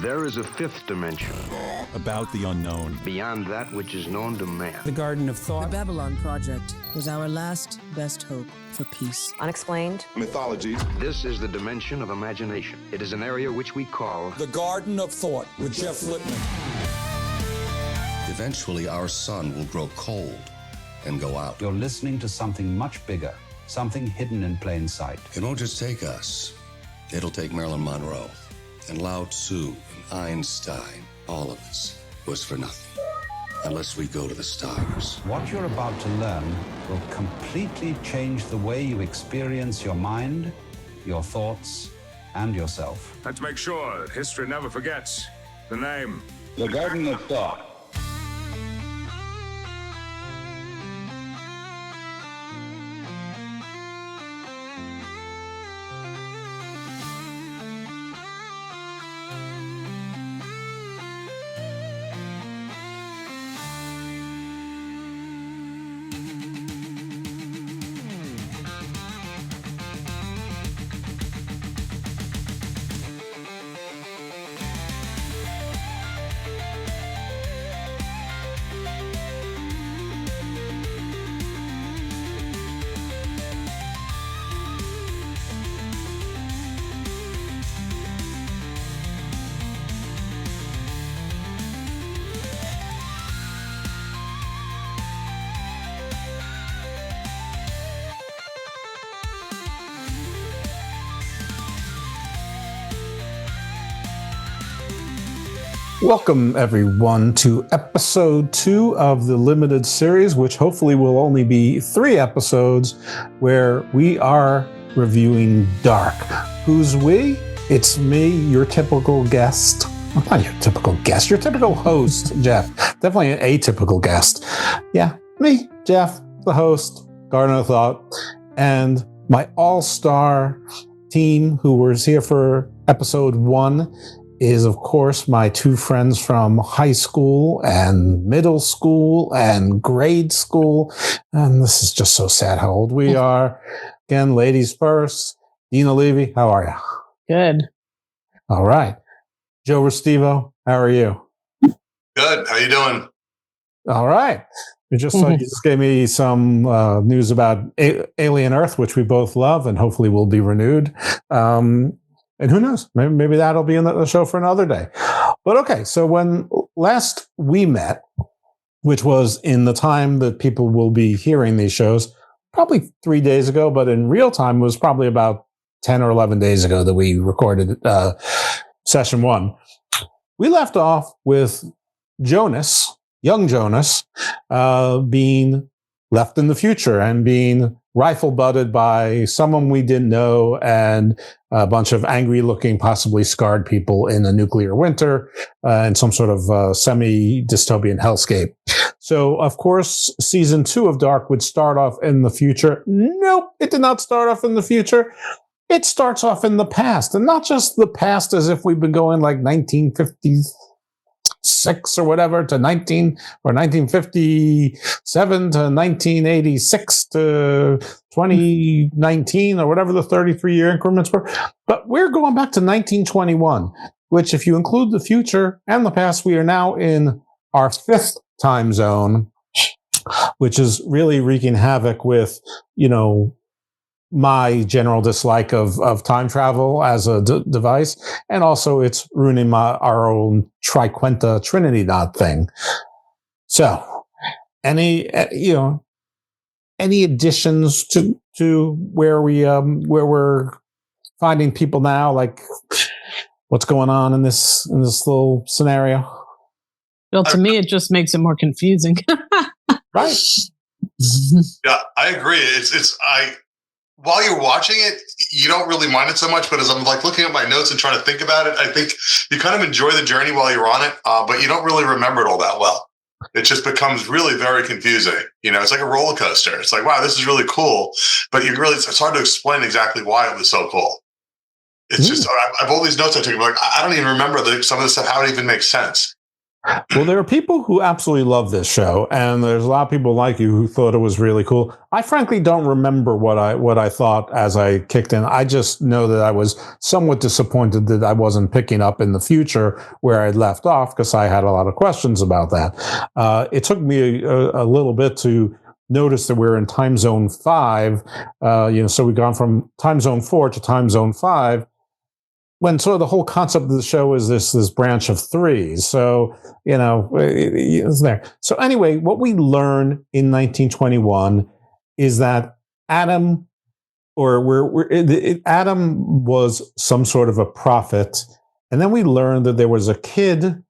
There is a fifth dimension. About the unknown. Beyond that which is known to man. The Garden of Thought. The Babylon Project was our last best hope for peace. Unexplained. Mythologies. This is the dimension of imagination. It is an area which we call The Garden of Thought with Jeff Lippman. Eventually, our sun will grow cold and go out. You're listening to something much bigger, something hidden in plain sight. It won't just take us. It'll take Marilyn Monroe and Lao Tzu and Einstein. All of us was for nothing unless we go to the stars. What you're about to learn will completely change the way you experience your mind, your thoughts, and yourself. And to make sure that history never forgets the name. The Garden of Thought. Welcome, everyone, to episode 2 of the limited series, which hopefully will only be 3 episodes, where we are reviewing Dark. Who's we? It's me, your typical guest. Well, not your typical guest, your typical host, Jeff. Definitely an atypical guest. Yeah, me, Jeff, the host, Garden of Thought, and my all-star team who was here for episode 1 is, of course, my 2 friends from high school and middle school and grade school. And this is just so sad how old we are. Again, ladies first. Dina Levy, how are you? Good. All right. Joe Restivo, how are you? Good. How you doing? All right. You just gave me some news about Alien Earth, which we both love and hopefully will be renewed. And who knows? Maybe that'll be in the show for another day. But okay, so when last we met, which was in the time that people will be hearing these shows, probably 3 days ago, but in real time was probably about 10 or 11 days ago that we recorded session 1. We left off with Jonas, young Jonas, being left in the future and being rifle-butted by someone we didn't know and a bunch of angry-looking, possibly scarred people in a nuclear winter and some sort of semi-dystopian hellscape. So, of course, season 2 of Dark would start off in the future. Nope, it did not start off in the future. It starts off in the past, and not just the past as if we've been going like 1950s. 6 or whatever to 1957 to 1986 to 2019 or whatever the 33-year increments were. But we're going back to 1921, which if you include the future and the past, we are now in our 5th time zone, which is really wreaking havoc with, my general dislike of time travel as a device, and also it's ruining our own triquenta Trinity knot thing. So, any additions to where we're finding people now, like what's going on in this little scenario? Well, to me, it just makes it more confusing. Right. Yeah, I agree. While you're watching it, you don't really mind it so much, but as I'm like looking at my notes and trying to think about it, I think you kind of enjoy the journey while you're on it, but you don't really remember it all that well. It just becomes really very confusing. It's like a roller coaster. It's like, wow, this is really cool, but it's hard to explain exactly why it was so cool. It's just, I have all these notes I took, like, I don't even remember some of the stuff, how it even makes sense. Well, there are people who absolutely love this show, and there's a lot of people like you who thought it was really cool. I frankly don't remember what I thought as I kicked in. I just know that I was somewhat disappointed that I wasn't picking up in the future where I'd left off, because I had a lot of questions about that. It took me a little bit to notice that we're in time zone 5. So we've gone from time zone 4 to time zone 5, when sort of the whole concept of the show is this branch of 3. So, it's there. So anyway, what we learn in 1921 is that Adam was some sort of a prophet. And then we learned that there was a kid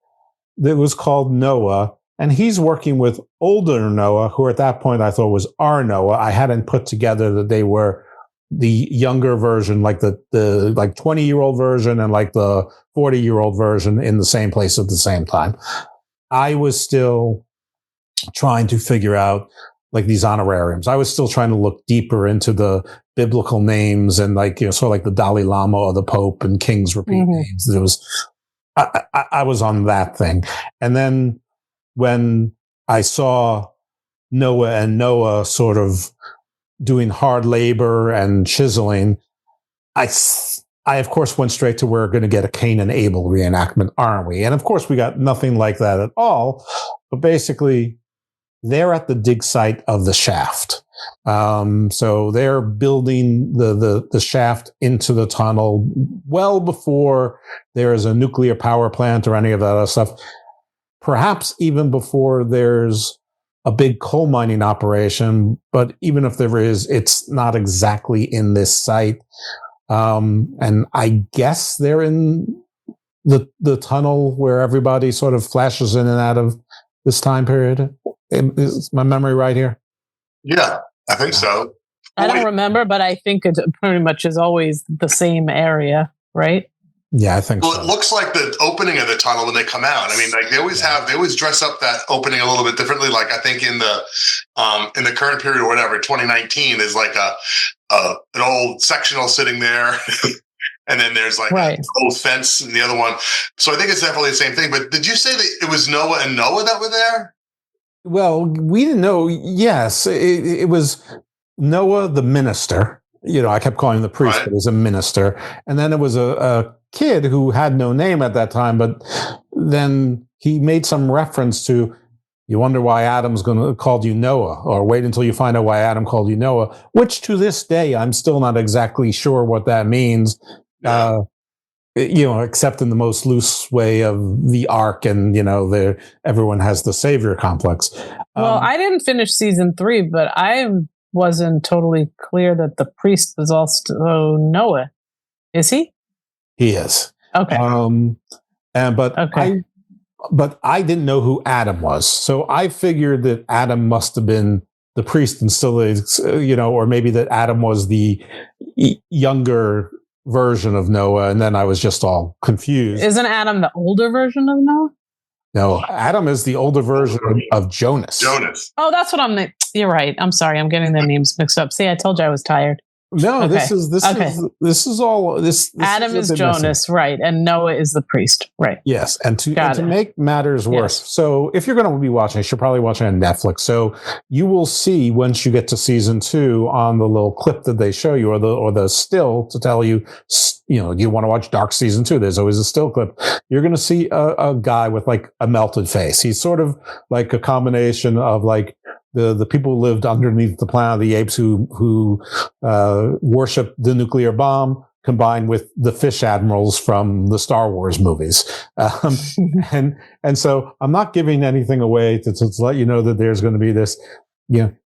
that was called Noah, and he's working with older Noah, who at that point I thought was our Noah. I hadn't put together that they were the younger version, like the 20-year-old version and like the 40-year-old version in the same place at the same time. I was still trying to figure out like these honorariums. I was still trying to look deeper into the biblical names and sort of like the Dalai Lama or the Pope and kings repeat names. It was, I was on that thing. And then when I saw Noah and Noah sort of doing hard labor and chiseling, I of course went straight to, we're going to get a Cain and Abel reenactment, aren't we? And of course we got nothing like that at all. But basically, they're at the dig site of the shaft. So they're building the shaft into the tunnel well before there is a nuclear power plant or any of that other stuff. Perhaps even before there's a big coal mining operation, but even if there is, it's not exactly in this site. And I guess they're in the tunnel where everybody sort of flashes in and out of this time period. Is my memory right here? Yeah, I think so. I don't remember, but I think it pretty much is always the same area, right? Yeah, I think so. Well, it looks like the opening of the tunnel when they come out. I mean, like they always dress up that opening a little bit differently. Like I think in the current period or whatever, 2019 is like an old sectional sitting there. And then there's like an old fence and the other one. So I think it's definitely the same thing. But did you say that it was Noah and Noah that were there? Well, we didn't know. Yes, it was Noah, the minister. I kept calling him the priest, but he's a minister. And then it was a kid who had no name at that time, but then he made some reference to, you wonder why Adam's going to call you Noah, or wait until you find out why Adam called you Noah, which to this day, I'm still not exactly sure what that means. Yeah. Except in the most loose way of the ark, and everyone has the savior complex. Well, I didn't finish season 3, but I wasn't totally clear that the priest was also Noah. Is he? He is. Okay. But I didn't know who Adam was, so I figured that Adam must have been the priest, and still is, or maybe that Adam was the younger version of Noah, and then I was just all confused. Isn't Adam the older version of Noah? No, Adam is the older version of Jonas. Oh, that's what you're right. I'm sorry. I'm getting their names mixed up. See, I told you I was tired. No, okay. This is all this. Adam is Jonas, missing. Right, and Noah is the priest, right? Yes, and to make matters worse, so if you're going to be watching, you should probably watch it on Netflix. So you will see once you get to season 2 on the little clip that they show you, or the still to tell you, you want to watch Dark season 2. There's always a still clip. You're going to see a guy with like a melted face. He's sort of like a combination of like the people who lived underneath the Planet of the Apes who worshiped the nuclear bomb, combined with the fish admirals from the Star Wars movies. And so I'm not giving anything away to let you know that there's going to be this,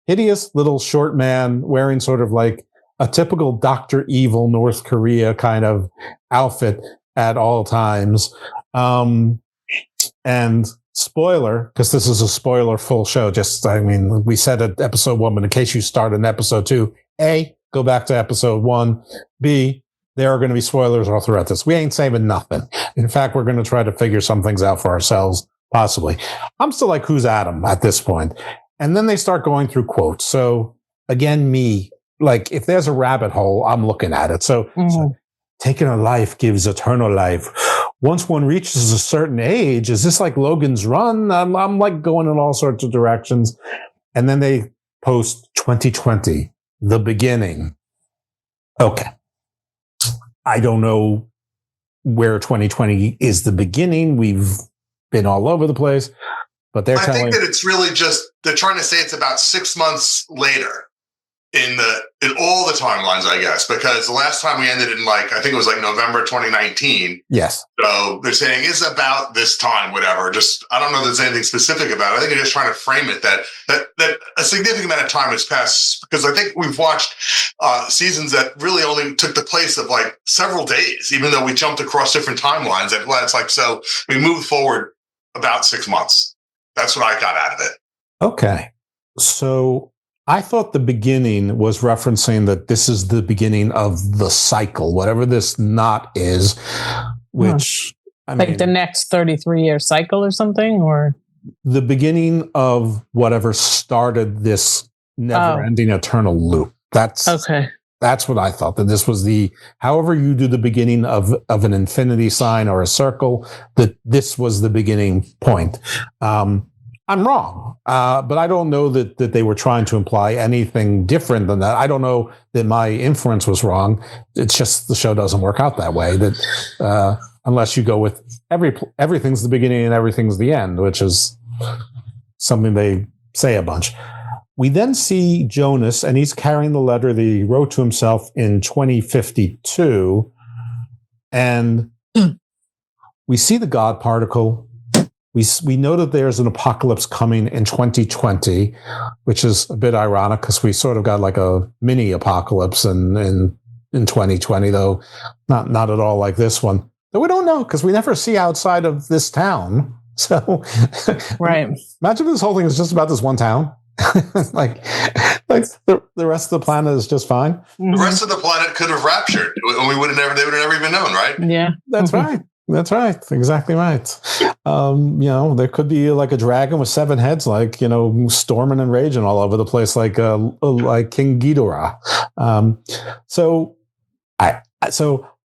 hideous little short man wearing sort of like a typical Dr. Evil North Korea kind of outfit at all times. And spoiler, because this is a spoiler full show. We said at episode 1, but in case you start in episode 2, A, go back to episode 1. B, there are going to be spoilers all throughout this. We ain't saving nothing. In fact, we're going to try to figure some things out for ourselves, possibly. I'm still like, who's Adam at this point? And then they start going through quotes. So again, like if there's a rabbit hole, I'm looking at it. So taking a life gives eternal life. once one reaches a certain age, is this like Logan's Run? I'm like going in all sorts of directions. And then they post 2020, the beginning. Okay. I don't know where 2020 is the beginning. We've been all over the place, but I think that it's really just, they're trying to say it's about 6 months later in all the timelines, I guess, because the last time we ended in I think it was November 2019. Yes. So they're saying it's about this time, whatever. Just, I don't know if there's anything specific about it. I think they're just trying to frame it that a significant amount of time has passed, because I think we've watched seasons that really only took the place of several days, even though we jumped across different timelines. So we moved forward about 6 months. That's what I got out of it. Okay. So I thought the beginning was referencing that this is the beginning of the cycle, whatever this knot is, which I mean, the next 33-year cycle or something, or the beginning of whatever started this never-ending eternal loop. That's okay. That's what I thought, that this was however you do the beginning of an infinity sign or a circle, that this was the beginning point. I'm wrong, but I don't know that they were trying to imply anything different than that. I don't know that my inference was wrong. It's just the show doesn't work out that way, that unless you go with everything's the beginning and everything's the end, which is something they say a bunch. We then see Jonas, and he's carrying the letter that he wrote to himself in 2052, and we see the God particle. We know that there's an apocalypse coming in 2020, which is a bit ironic because we sort of got a mini apocalypse in 2020, though not at all like this one. Though we don't know because we never see outside of this town. So, right. Imagine this whole thing is just about this one town. The rest of the planet is just fine. The rest of the planet could have raptured, and they would have never even known, right? Yeah, that's right. That's right. Exactly right. There could be a dragon with 7 heads, storming and raging all over the place, like King Ghidorah. So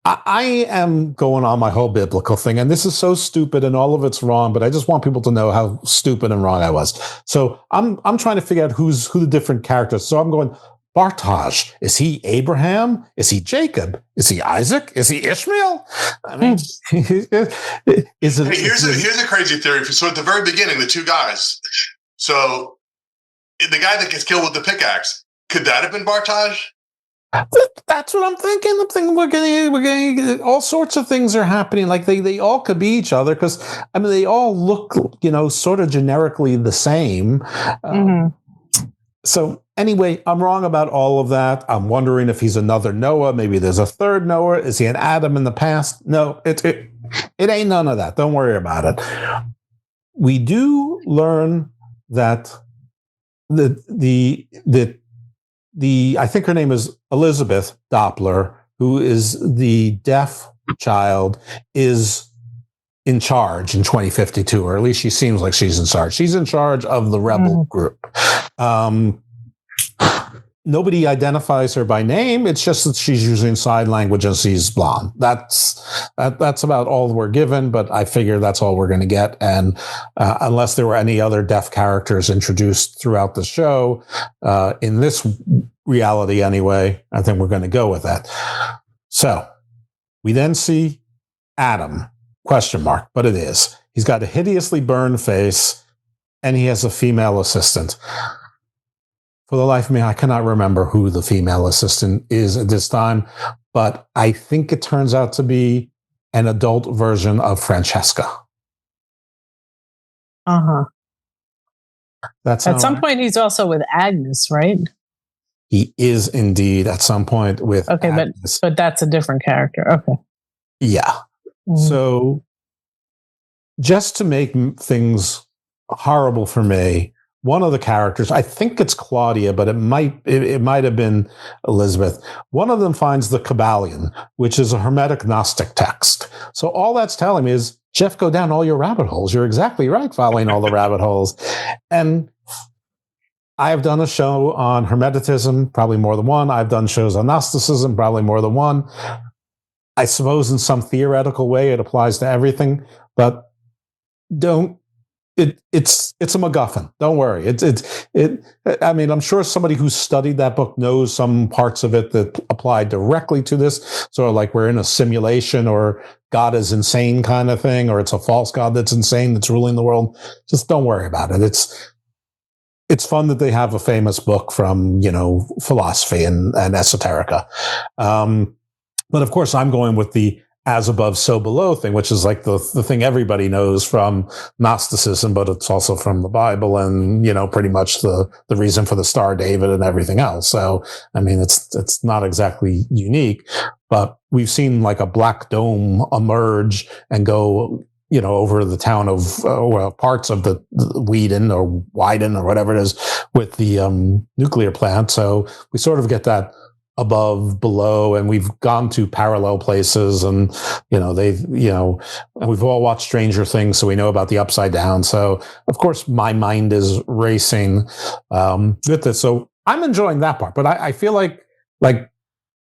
I am going on my whole biblical thing, and this is so stupid and all of it's wrong, but I just want people to know how stupid and wrong I was. So I'm trying to figure out who the different characters. So I'm going, Bartaj, is he Abraham? Is he Jacob? Is he Isaac? Is he Ishmael? I mean, here's a crazy theory. So at the very beginning, the two guys. So the guy that gets killed with the pickaxe, could that have been Bartaj? That's what I'm thinking. I'm thinking we're getting all sorts of things are happening. They all could be each other because they all look sort of generically the same. So anyway, I'm wrong about all of that. I'm wondering if he's another Noah. Maybe there's a third Noah. Is he an Adam in the past? No, it ain't none of that. Don't worry about it. We do learn that I think her name is Elizabeth Doppler, who is the deaf child, is in charge in 2052, or at least she seems like she's in charge. She's in charge of the rebel group. Nobody identifies her by name. It's just that she's using sign language and she's blonde. That's about all we're given, but I figure that's all we're going to get. And unless there were any other deaf characters introduced throughout the show, in this reality anyway, I think we're going to go with that. So we then see Adam, ? But it is. He's got a hideously burned face, and he has a female assistant. For the life of me, I cannot remember who the female assistant is at this time, but I think it turns out to be an adult version of Francesca. That's at some point he's also with Agnes, right? He is indeed at some point with Agnes. but that's a different character. Okay. Yeah. So just to make things horrible for me, one of the characters, I think it's Claudia, but it might have been Elizabeth. One of them finds the Kabbalion, which is a Hermetic Gnostic text. So all that's telling me is, Jeff, go down all your rabbit holes. You're exactly right, following all the rabbit holes. And I've done a show on Hermeticism, probably more than one. I've done shows on Gnosticism, probably more than one. I suppose in some theoretical way it applies to everything, but don't. It's a MacGuffin. Don't worry. I mean, I'm sure somebody who studied that book knows some parts of it that apply directly to this. Sort of like we're in a simulation, or God is insane kind of thing, or it's a false God that's insane that's ruling the world. Just don't worry about it. It's fun that they have a famous book from, philosophy and esoterica. But of course, I'm going with the as above, so below thing, which is like the thing everybody knows from Gnosticism, but it's also from the Bible and, pretty much the reason for the Star of David and everything else. So, I mean, it's not exactly unique, but we've seen like a black dome emerge and go, over the town of, parts of the Whedon or Wyden or whatever it is with the nuclear plant. So we sort of get that above, below, and we've gone to parallel places, and and we've all watched Stranger Things, so we know about the upside down. So of course my mind is racing with this. So I'm enjoying that part, but I feel like the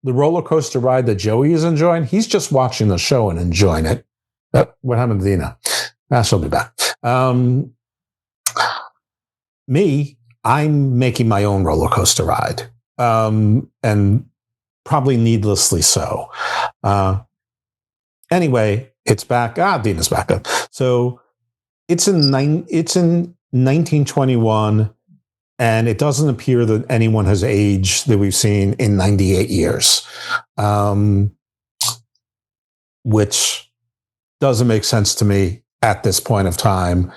roller coaster ride that Joey is enjoying, he's just watching the show and enjoying it. What happened to Dina? She'll be back. Me, I'm making my own roller coaster ride. And probably needlessly so. Anyway, it's back. Dina's back up. So it's in 1921, and it doesn't appear that anyone has aged that we've seen in 98 years, which doesn't make sense to me at this point of time.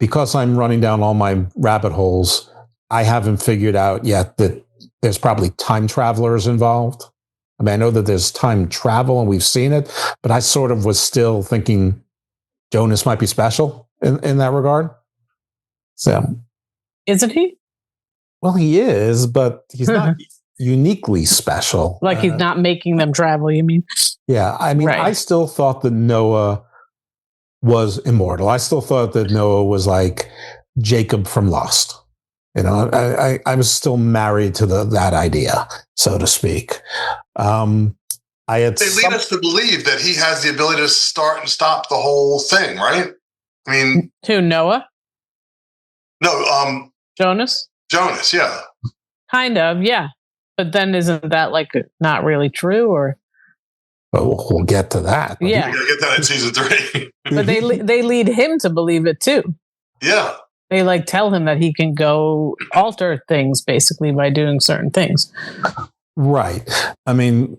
Because I'm running down all my rabbit holes, I haven't figured out yet that there's probably time travelers involved. I mean, I know that there's time travel and we've seen it, but I sort of was still thinking Jonas might be special in that regard. So, isn't he? Well, he is, but he's not uniquely special. Like he's not making them travel, you mean? Yeah. I mean, right. I still thought that Noah was immortal. I still thought that Noah was like Jacob from Lost. I was still married to that idea, so to speak. They lead us to believe that he has the ability to start and stop the whole thing, right? I mean, to Noah? No, Jonas? Jonas, yeah. Kind of, yeah. But then isn't that like not really true, or? Well, we'll get to that. Yeah, we're gonna get that in season 3. But they lead him to believe it too. Yeah. They tell him that he can go alter things basically by doing certain things. Right. I mean,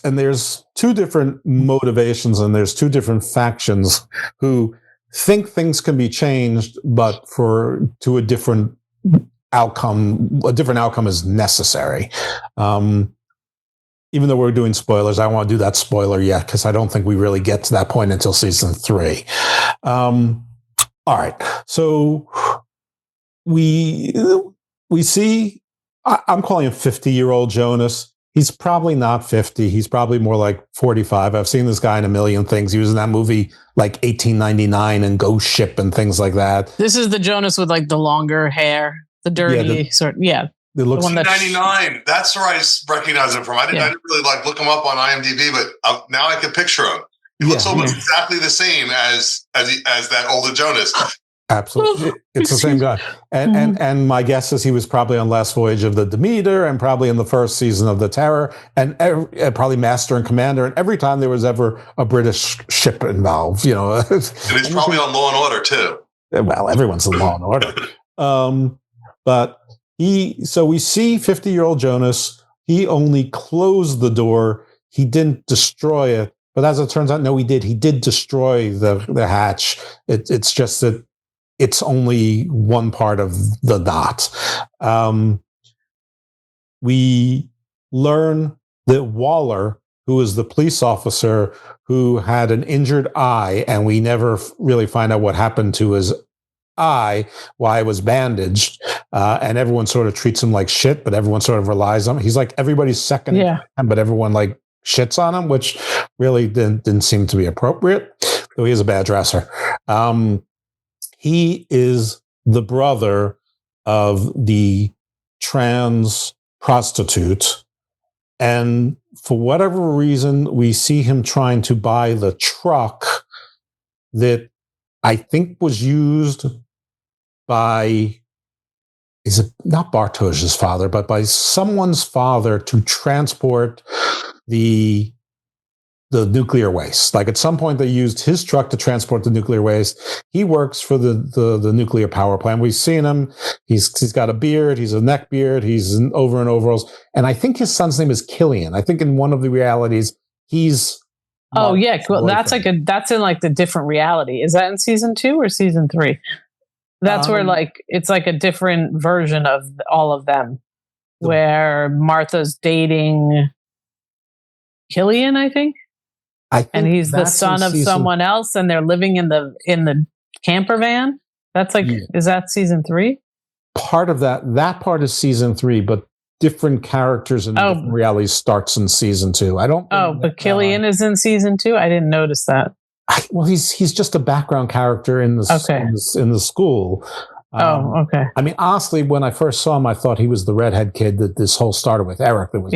and there's two different motivations and there's two different factions who think things can be changed, but to a different outcome is necessary. Even though we're doing spoilers, I don't want to do that spoiler yet because I don't think we really get to that point until season 3. All right. So we see, I'm calling him 50-year-old Jonas. He's probably not 50. He's probably more like 45. I've seen this guy in a million things. He was in that movie like 1899 and Ghost Ship and things like that. This is the Jonas with like the longer hair, the dirty sort. Yeah. It looks 1999. That's where I recognize him from. I didn't really look him up on IMDb, but now I can picture him. He looks almost exactly the same as that older Jonas. Absolutely. It's the same guy. And my guess is he was probably on Last Voyage of the Demeter and probably in the first season of the Terror and probably Master and Commander. And every time there was ever a British ship involved, And he's probably on Law and Order too. Well, everyone's in Law and Order. But so we see 50-year-old Jonas. He only closed the door. He didn't destroy it. But as it turns out, no, he did. He did destroy the hatch. It's just that it's only one part of the knot. We learn that Waller, who is the police officer who had an injured eye, and we never really find out what happened to his eye, why it was bandaged, and everyone sort of treats him like shit, but everyone sort of relies on him. He's like everybody's second, but everyone shits on him, which really didn't seem to be appropriate, though he is a bad dresser. He is the brother of the trans prostitute, and for whatever reason, we see him trying to buy the truck that I think was used by, is it not Bartosz's father, but by someone's father to transport the nuclear waste. Like at some point they used his truck to transport the nuclear waste. He works for the nuclear power plant. We've seen him. He's got a beard. He's a neck beard. He's in overalls. And I think his son's name is Killian. I think in one of the realities he's. Oh yeah, well, that's in like the different reality. Is that in season 2 or season 3? That's where like it's like a different version of all of them, where Martha's dating Killian, I think. And he's the son of someone else, and they're living in the camper van. That's like, is that season 3? Part of that part is season 3, but different characters and different realities starts in season 2. I don't. Oh, but Killian is in season 2. I didn't notice that. Well, he's just a background character in the in the school. Okay. I mean, honestly, when I first saw him, I thought he was the redhead kid that this whole started with, Eric. That was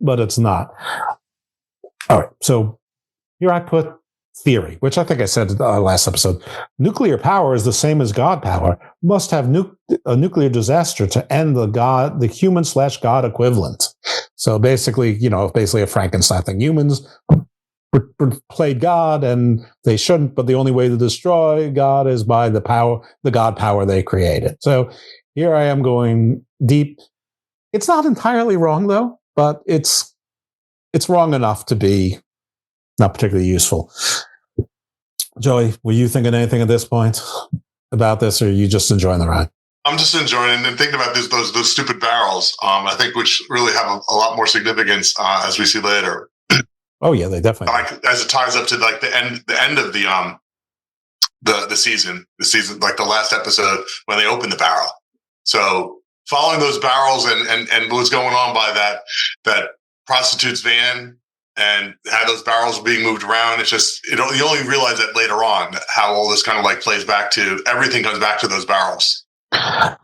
but it's not. All right, so here I put theory, which I think I said last episode. Nuclear power is the same as God power. Must have a nuclear disaster to end the human/God equivalent. So basically, basically a Frankenstein thing. Humans played God, and they shouldn't. But the only way to destroy God is by the God power they created. So here I am going deep. It's not entirely wrong though, but it's wrong enough to be not particularly useful. Joey, were you thinking anything at this point about this, or are you just enjoying the ride? I'm just enjoying and thinking about those stupid barrels. I think which really have a lot more significance as we see later. Oh yeah, they definitely. Like as it ties up to like the end of the season, like the last episode when they open the barrel. So following those barrels and what's going on by that prostitute's van and how those barrels are being moved around. It's just, you only realize that later on how all this kind of like plays back to, everything comes back to those barrels.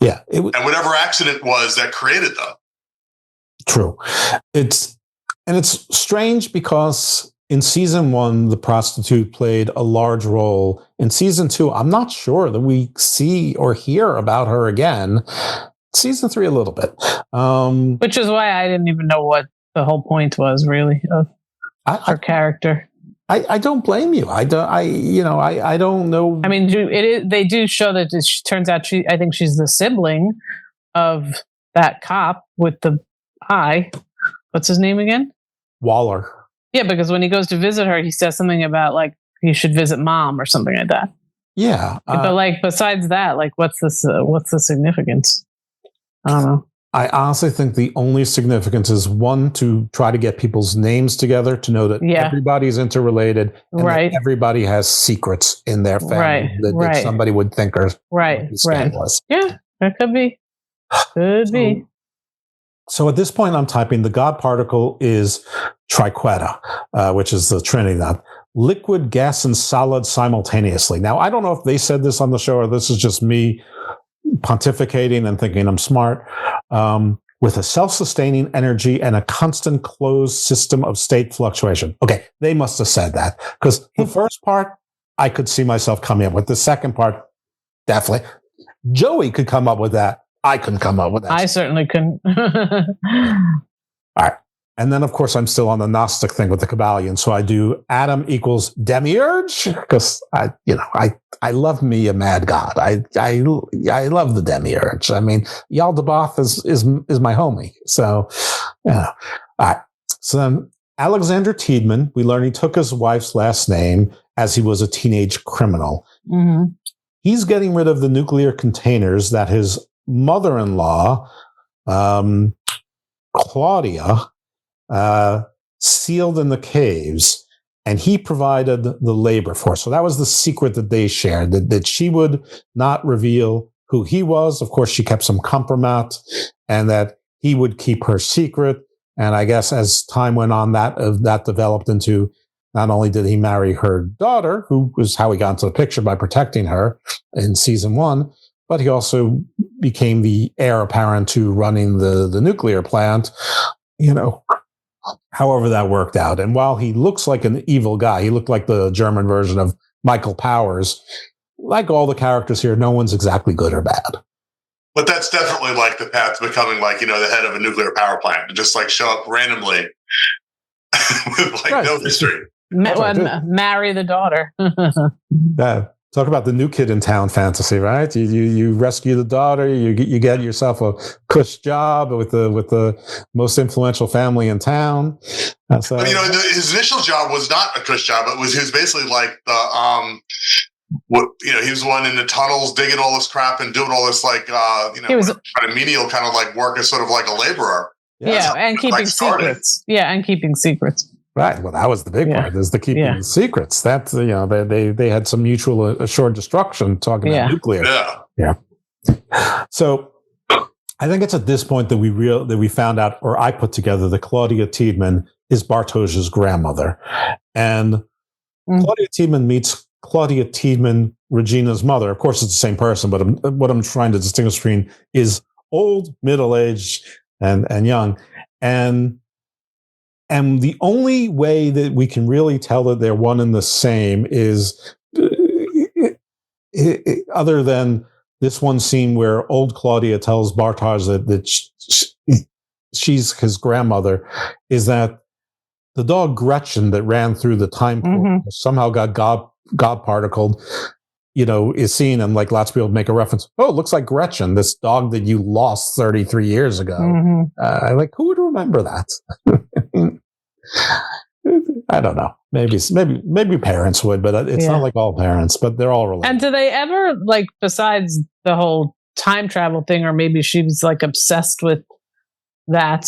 Yeah. And whatever accident was that created them. True. It's strange because in season 1, the prostitute played a large role. In season 2, I'm not sure that we see or hear about her again. Season 3, a little bit. Which is why I didn't even know what the whole point was really of her character. I don't blame you. I don't know. I mean, they do show that it turns out I think she's the sibling of that cop with the eye. What's his name again? Waller. Yeah, because when he goes to visit her, he says something about like you should visit mom or something like that. Yeah, but like besides that, like what's the significance? I don't know. I honestly think the only significance is one, to try to get people's names together to know that everybody's interrelated, and that everybody has secrets in their family that somebody would think are scandalous. Yeah, that could be. Could be. So at this point, I'm typing the God particle is triqueta, which is the Trinity knot. Liquid, gas, and solid simultaneously. Now, I don't know if they said this on the show or this is just me pontificating and thinking I'm smart. With a self-sustaining energy and a constant closed system of state fluctuation. Okay, they must have said that, because the first part, I could see myself coming up with. The second part, definitely. Joey could come up with that. I couldn't come up with that. I certainly couldn't. All right. And then, of course, I'm still on the Gnostic thing with the Kabbalion. So I do Adam equals demiurge, because I love me a mad god. I love the demiurge. I mean, Yaldabaoth is my homie. So, yeah. All right. So then Alexander Tiedemann, we learn he took his wife's last name as he was a teenage criminal. Mm-hmm. He's getting rid of the nuclear containers that his mother-in-law, Claudia, sealed in the caves, and he provided the labor force. So that was the secret that they shared, that she would not reveal who he was. Of course, she kept some compromise, and that he would keep her secret. And I guess as time went on, that developed into, not only did he marry her daughter, who was how he got into the picture by protecting her in season 1, but he also became the heir apparent to running the nuclear plant, however that worked out. And while he looks like an evil guy, he looked like the German version of Michael Powers. Like all the characters here, no one's exactly good or bad. But that's definitely like the path to becoming like, the head of a nuclear power plant, to just like show up randomly with like no history. Marry the daughter. Yeah. Talk about the new kid in town fantasy, right? You rescue the daughter, you get yourself a cush job with the most influential family in town. But, his initial job was not a cush job. He was basically like the he was the one in the tunnels digging all this crap and doing all this he was kind of menial kind of like work as sort of like a laborer. And keeping secrets. Yeah, and keeping secrets. Right. Well, that was the big part, is the keeping secrets. That's, they had some mutual assured destruction talking about nuclear. Yeah. So I think it's at this point that we found out, or I put together, that Claudia Tiedemann is Bartosz's grandmother. And Claudia Tiedemann meets Claudia Tiedemann, Regina's mother. Of course, it's the same person, but what I'm trying to distinguish between is old, middle-aged, and young. And the only way that we can really tell that they're one and the same is other than this one scene where old Claudia tells Bartosz that she's his grandmother, is that the dog Gretchen that ran through the time portal somehow got God particled, is seen, and like lots of people make a reference. Oh, it looks like Gretchen, this dog that you lost 33 years ago. Who would remember that? I don't know. Maybe parents would, but it's not like all parents. But they're all related. And do they ever, like, besides the whole time travel thing, or maybe she was like obsessed with that?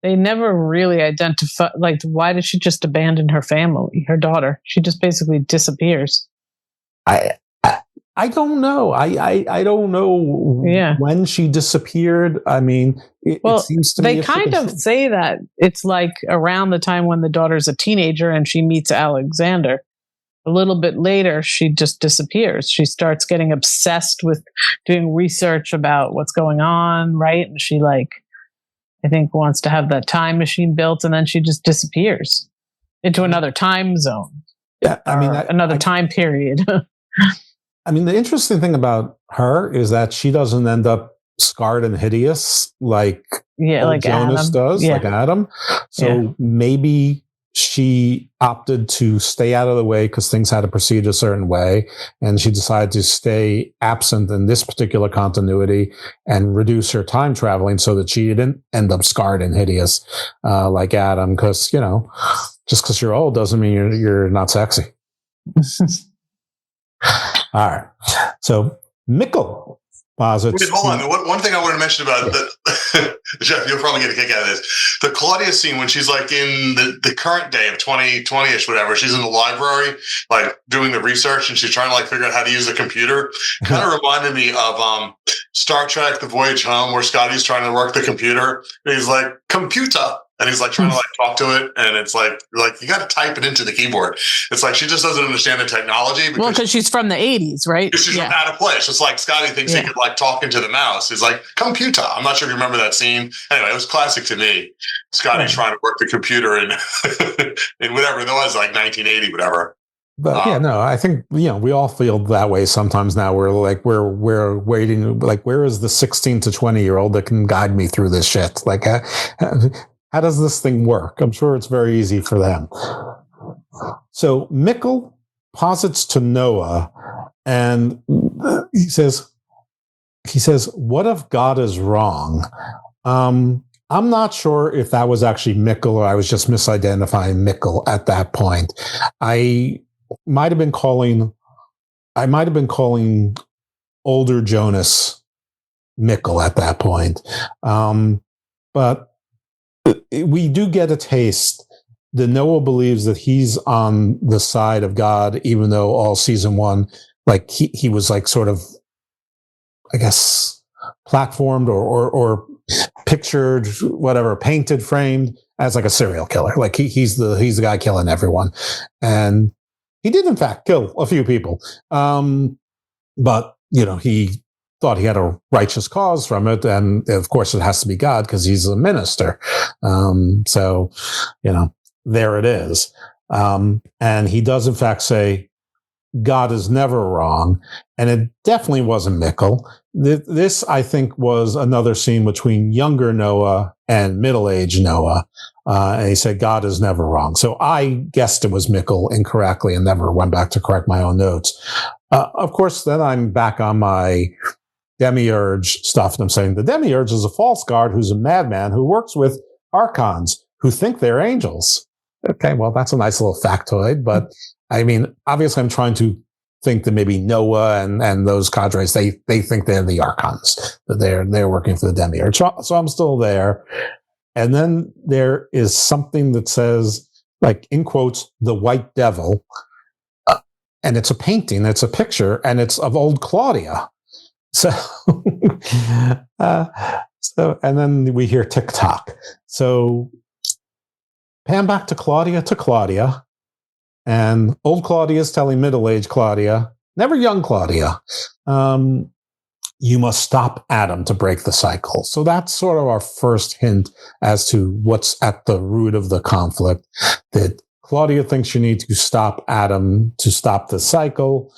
They never really identify. Like, why did she just abandon her family, her daughter? She just basically disappears. I don't know. I don't know when she disappeared. I mean, it seems to me they kind of say that it's like around the time when the daughter's a teenager and she meets Alexander. A little bit later, she just disappears. She starts getting obsessed with doing research about what's going on, right? And she, I think, wants to have that time machine built, and then she just disappears into another time zone. Yeah, I mean, another time period. I mean, the interesting thing about her is that she doesn't end up scarred and hideous like Jonas Adam does, like Adam. So maybe she opted to stay out of the way because things had to proceed a certain way, and she decided to stay absent in this particular continuity and reduce her time traveling so that she didn't end up scarred and hideous like Adam. Because just because you're old doesn't mean you're not sexy. All right. So Mikkel posits. Hold on. One thing I want to mention about Jeff, you'll probably get a kick out of this. The Claudia scene when she's like in the current day of 2020-ish, whatever, she's in the library, like doing the research, and she's trying to like figure out how to use the computer. Kind of reminded me of Star Trek: The Voyage Home, where Scotty's trying to work the computer. And he's like, computer. And he's like trying to like talk to it, and it's like you got to type it into the keyboard. It's like she just doesn't understand the technology. Because she's from the 80s, right? She's from out of place. It's like Scotty thinks he could like talk into the mouse. He's like, computer. I'm not sure if you remember that scene. Anyway, it was classic to me. Scotty trying to work the computer in whatever it was, like 1980, whatever. But I think we all feel that way sometimes now. We're waiting, like, where is the 16 to 20-year-old that can guide me through this shit? Like, how does this thing work? I'm sure it's very easy for them. So Mikkel posits to Noah, and he says, what if God is wrong? I'm not sure if that was actually Mikkel or I was just misidentifying Mikkel at that point. I might have been calling older Jonas Mikkel at that point. But we do get a taste that Noah believes that he's on the side of God, even though all season one, like he was like sort of, I guess, platformed or pictured, whatever, painted, framed as like a serial killer. Like he's the guy killing everyone. And he did in fact kill a few people. But he thought he had a righteous cause from it. And of course, it has to be God because he's a minister. So, there it is. And he does, in fact, say, God is never wrong. And it definitely wasn't Mickle. This, I think, was another scene between younger Noah and middle-aged Noah. And he said, God is never wrong. So I guessed it was Mickle incorrectly and never went back to correct my own notes. Of course, then I'm back on my demiurge stuff. And I'm saying the demiurge is a false god who's a madman who works with archons who think they're angels. Okay, well, that's a nice little factoid. But I mean, obviously, I'm trying to think that maybe Noah and those cadres, they think they're the archons, that they're working for the demiurge. So I'm still there. And then there is something that says, like, in quotes, the white devil. And it's a painting, it's a picture, and it's of old Claudia. So, and then we hear tick-tock. So, pan back to Claudia. And old Claudia is telling middle-aged Claudia, never young Claudia, you must stop Adam to break the cycle. So that's sort of our first hint as to what's at the root of the conflict, that Claudia thinks you need to stop Adam to stop the cycle.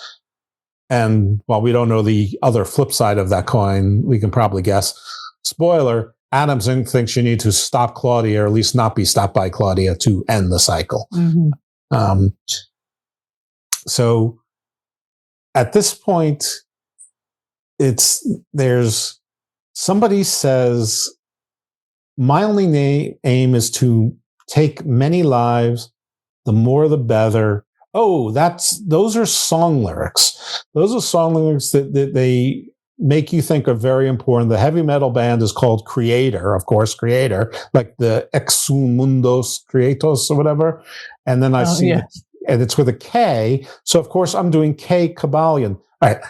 And while we don't know the other flip side of that coin, we can probably guess. Spoiler, Adam thinks you need to stop Claudia, or at least not be stopped by Claudia, to end the cycle. Mm-hmm. So at this point, there's somebody says, my only aim is to take many lives, the more the better. Oh, those are song lyrics. Those are song lyrics that they make you think are very important. The heavy metal band is called Creator, of course, Creator, like the Exumundos Creatos or whatever. And then I see, and it's with a K. So, of course, I'm doing K Kabbalion. All right,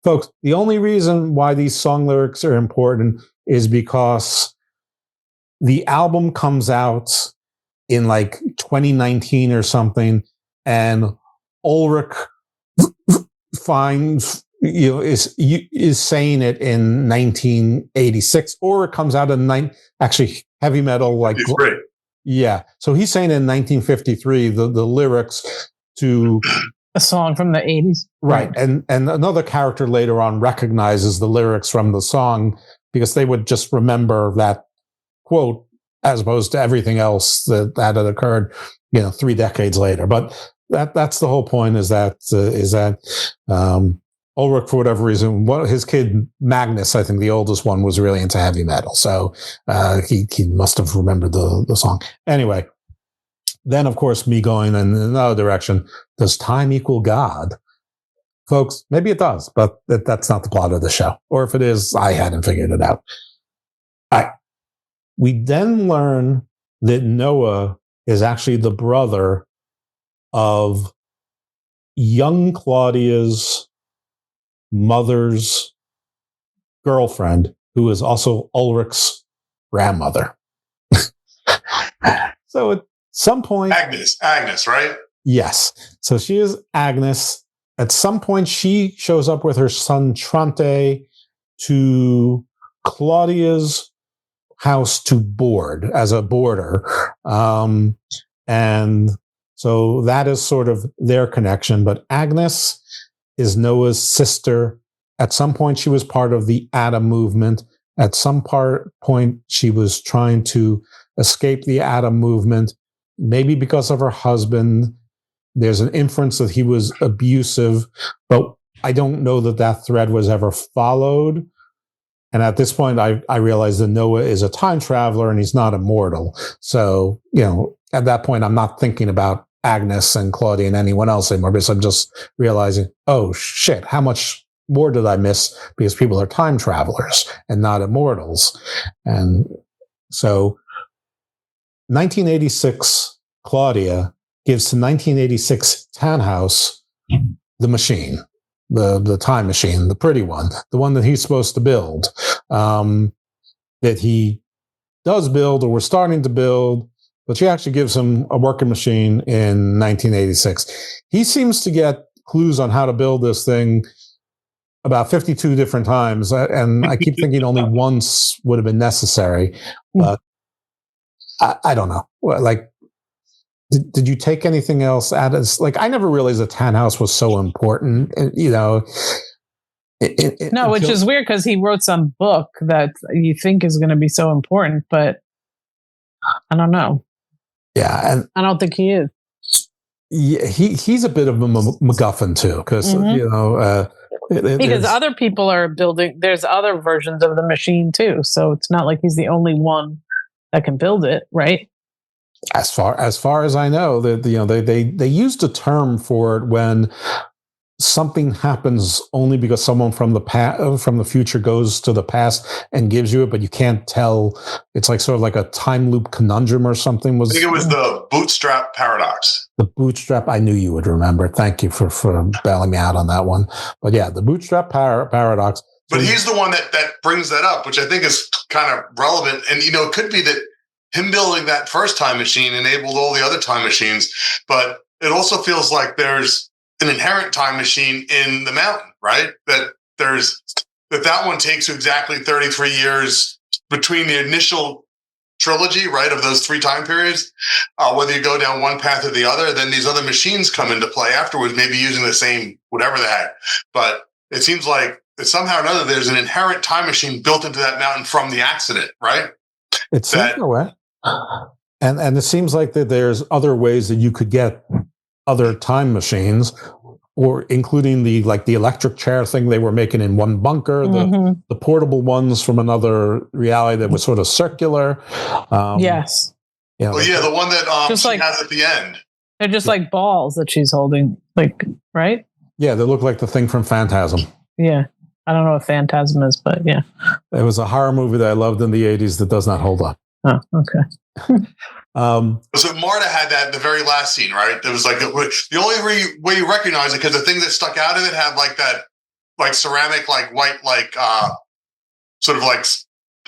folks, the only reason why these song lyrics are important is because the album comes out in like 2019 or something, and Ulrich finds, is saying it in 1986, or it comes out in actually heavy metal, like, yeah. So he's saying in 1953 the lyrics to a song from the 80s, right? And another character later on recognizes the lyrics from the song because they would just remember that quote as opposed to everything else that had occurred, 3 decades later. But that's the whole point, is that Ulrich, for whatever reason, his kid Magnus, I think the oldest one, was really into heavy metal, so he must have remembered the song. Anyway, then of course me going in another direction. Does time equal God, folks? Maybe it does, but that's not the plot of the show. Or if it is, I hadn't figured it out. We then learn that Noah is actually the brother of young Claudia's mother's girlfriend, who is also Ulrich's grandmother. So at some point, Agnes, right? Yes. So she is Agnes. At some point, she shows up with her son Trante to Claudia's house to board as a boarder. And so that is sort of their connection. But Agnes is Noah's sister. At some point, she was part of the Adam movement. At some point, she was trying to escape the Adam movement, maybe because of her husband. There's an inference that he was abusive, but I don't know that thread was ever followed. And at this point, I realize that Noah is a time traveler and he's not immortal. So, at that point, I'm not thinking about Agnes and Claudia and anyone else anymore, because I'm just realizing, oh shit, how much more did I miss because people are time travelers and not immortals. And so 1986, Claudia gives to 1986 Tannhaus the machine, the time machine, the pretty one, the one that he's supposed to build, that he does build, or we're starting to build, but she actually gives him a working machine in 1986. He seems to get clues on how to build this thing about 52 different times, and I keep thinking only once would have been necessary. But I don't know. Like, did you take anything else out of, like, I never realized that Tannhaus was so important, you know. No, which is weird because he wrote some book that you think is going to be so important, but I don't know. Yeah, and I don't think he is. Yeah, he's a bit of a MacGuffin too, because you know, because other people are building. There's other versions of the machine too, so it's not like he's the only one that can build it, right? As far as I know, that you know they used a term for it when something happens only because someone from the future goes to the past and gives you it, but you can't tell. It's like sort of like a time loop conundrum or something. I think it was the bootstrap paradox. The bootstrap. I knew you would remember. Thank you for bailing me out on that one. But yeah, the bootstrap paradox. But he's the one that brings that up, which I think is kind of relevant. And, you know, it could be that him building that first time machine enabled all the other time machines, but it also feels like there's an inherent time machine in the mountain, right? That one takes you exactly 33 years between the initial trilogy, right, of those 3 time periods, whether you go down one path or the other. Then these other machines come into play afterwards, maybe using the same whatever they had. But it seems like that somehow or another there's an inherent time machine built into that mountain from the accident, right? It seems that way. And it seems like that there's other ways that you could get other time machines, or including the electric chair thing they were making in one bunker, the portable ones from another reality that was sort of circular. Yes. You know, the one that just she like, has at the end. They're just like balls that she's holding, like, right? Yeah, they look like the thing from Phantasm. Yeah. I don't know what Phantasm is, but yeah. It was a horror movie that I loved in the 80s that does not hold up. Oh, okay. So Marta had that in the very last scene, right? It was like the only way you recognize it, because the thing that stuck out of it had like that, like ceramic, like white, like sort of like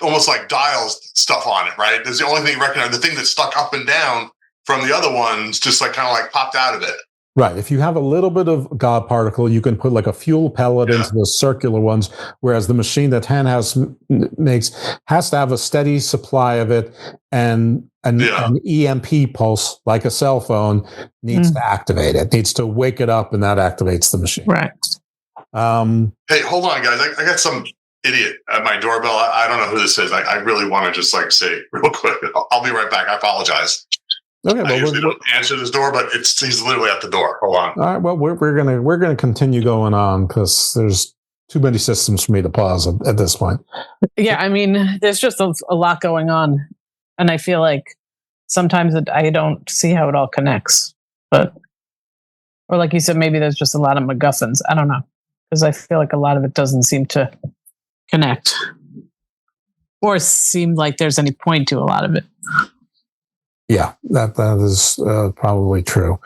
almost like dials stuff on it, right? There's the only thing you recognize. The thing that stuck up and down from the other ones just like kind of like popped out of it. Right. If you have a little bit of God particle, you can put like a fuel pellet into the circular ones, whereas the machine that Tannhaus makes has to have a steady supply of it, and an EMP pulse, like a cell phone, needs to activate it. It needs to wake it up, and that activates the machine. Right. Hey, hold on, guys. I got some idiot at my doorbell. I don't know who this is. I really want to just like say real quick. I'll be right back. I apologize. Okay, I usually don't answer this door, but he's literally at the door. Hold on. All right. Well, we're gonna continue going on because there's too many systems for me to pause at this point. Yeah, I mean, there's just a lot going on, and I feel like sometimes I don't see how it all connects. Or like you said, maybe there's just a lot of MacGuffins. I don't know, because I feel like a lot of it doesn't seem to connect, or seem like there's any point to a lot of it. Yeah, that is probably true.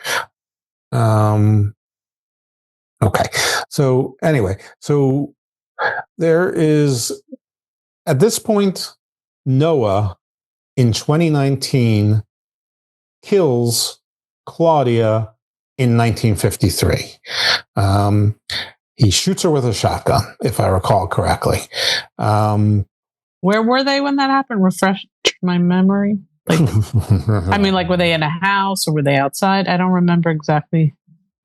Okay. So anyway, there is, at this point, Noah in 2019 kills Claudia in 1953. He shoots her with a shotgun, if I recall correctly. Where were they when that happened? Refresh my memory. Like, I mean, like, were they in a house or were they outside? I don't remember exactly.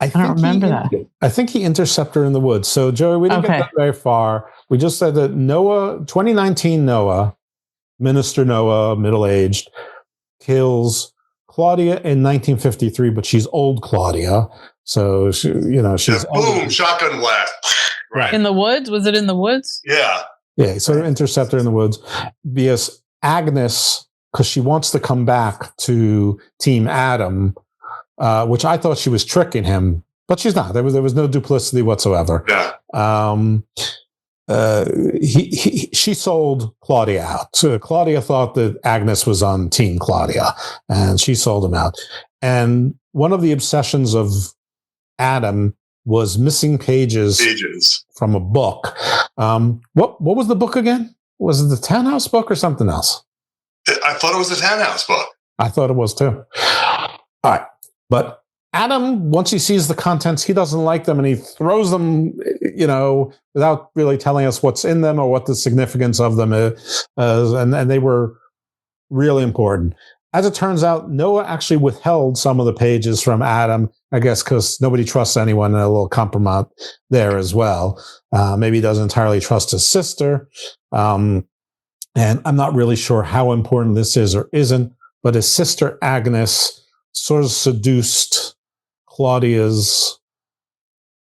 I don't remember that. I think he intercepted her in the woods. So, Joey, we didn't get that very far. We just said that 2019 Noah, Minister Noah, middle-aged, kills Claudia in 1953, but she's old Claudia. So, she's boom, shotgun blast. Right. In the woods? Was it in the woods? Yeah. Yeah, so interceptor in the woods. Because Agnes, because she wants to come back to Team Adam, which I thought she was tricking him, but she's not. There was no duplicity whatsoever. Yeah. She sold Claudia out. So Claudia thought that Agnes was on Team Claudia, and she sold him out. And one of the obsessions of Adam was missing pages from a book. What was the book again? Was it the Tannhaus book or something else? I thought it was the Tannhaus book. I thought it was too. All right. But Adam, once he sees the contents, he doesn't like them and he throws them, without really telling us what's in them or what the significance of them is. And they were really important. As it turns out, Noah actually withheld some of the pages from Adam, I guess, because nobody trusts anyone, and a little compromise there as well. Maybe he doesn't entirely trust his sister. And I'm not really sure how important this is or isn't, but his sister Agnes sort of seduced Claudia's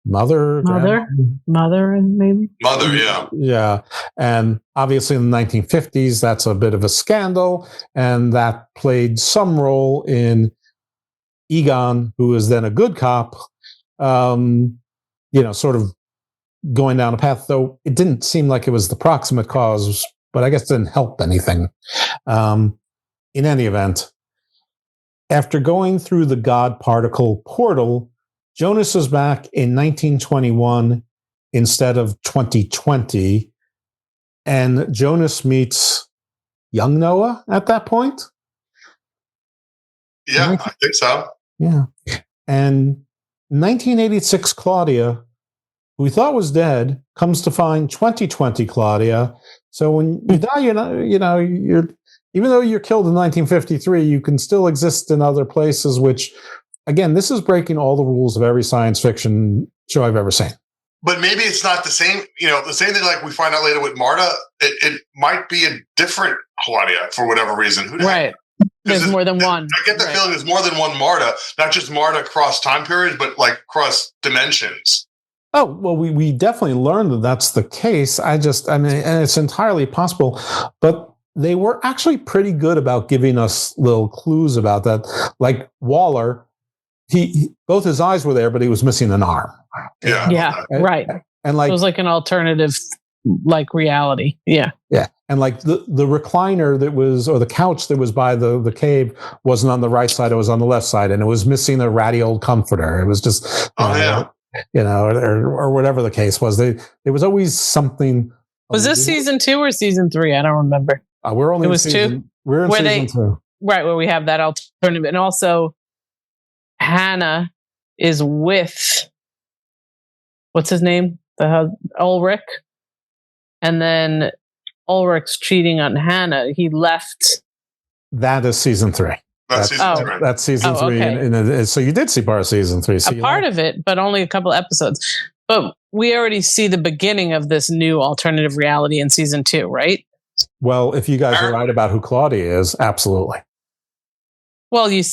mother, maybe. Mother, yeah. Yeah. And obviously in the 1950s, that's a bit of a scandal. And that played some role in Egon, who was then a good cop, sort of going down a path, though it didn't seem like it was the proximate cause, but I guess it didn't help anything. In any event, after going through the God particle portal, Jonas is back in 1921 instead of 2020, and Jonas meets young Noah at that point. Yeah, I think so. Yeah. And 1986 Claudia, who we thought was dead, comes to find 2020 Claudia. So when you die, you're even though you're killed in 1953, you can still exist in other places, which, again, this is breaking all the rules of every science fiction show I've ever seen. But maybe it's not the same, the same thing like we find out later with Marta. It might be a different Claudia for whatever reason. Right. There's more than one. I get the feeling there's more than one Marta, not just Marta across time periods, but like across dimensions. Oh, well, we definitely learned that that's the case. And it's entirely possible. But they were actually pretty good about giving us little clues about that. Like Waller, he both his eyes were there, but he was missing an arm. Yeah, right. And like it was like an alternative, like reality. Yeah, yeah. And like the recliner that was, or the couch that was by the cave, wasn't on the right side; it was on the left side, and it was missing a ratty old comforter. It was just, or whatever the case was. There was always something. Was this season 2 or season 3? I don't remember. We're only. It was season, 2. We're in season 2. Right, where we have that alternative, and also Hannah is with what's his name, Ulrich, and then Ulrich's cheating on Hannah. He left. That is season 3. That's season 3. That's season 3. Okay. So you did see part of season 3. So a part of it, but only a couple episodes. But we already see the beginning of this new alternative reality in season 2, right? Well, if you guys are right about who Claudia is, absolutely. Well, you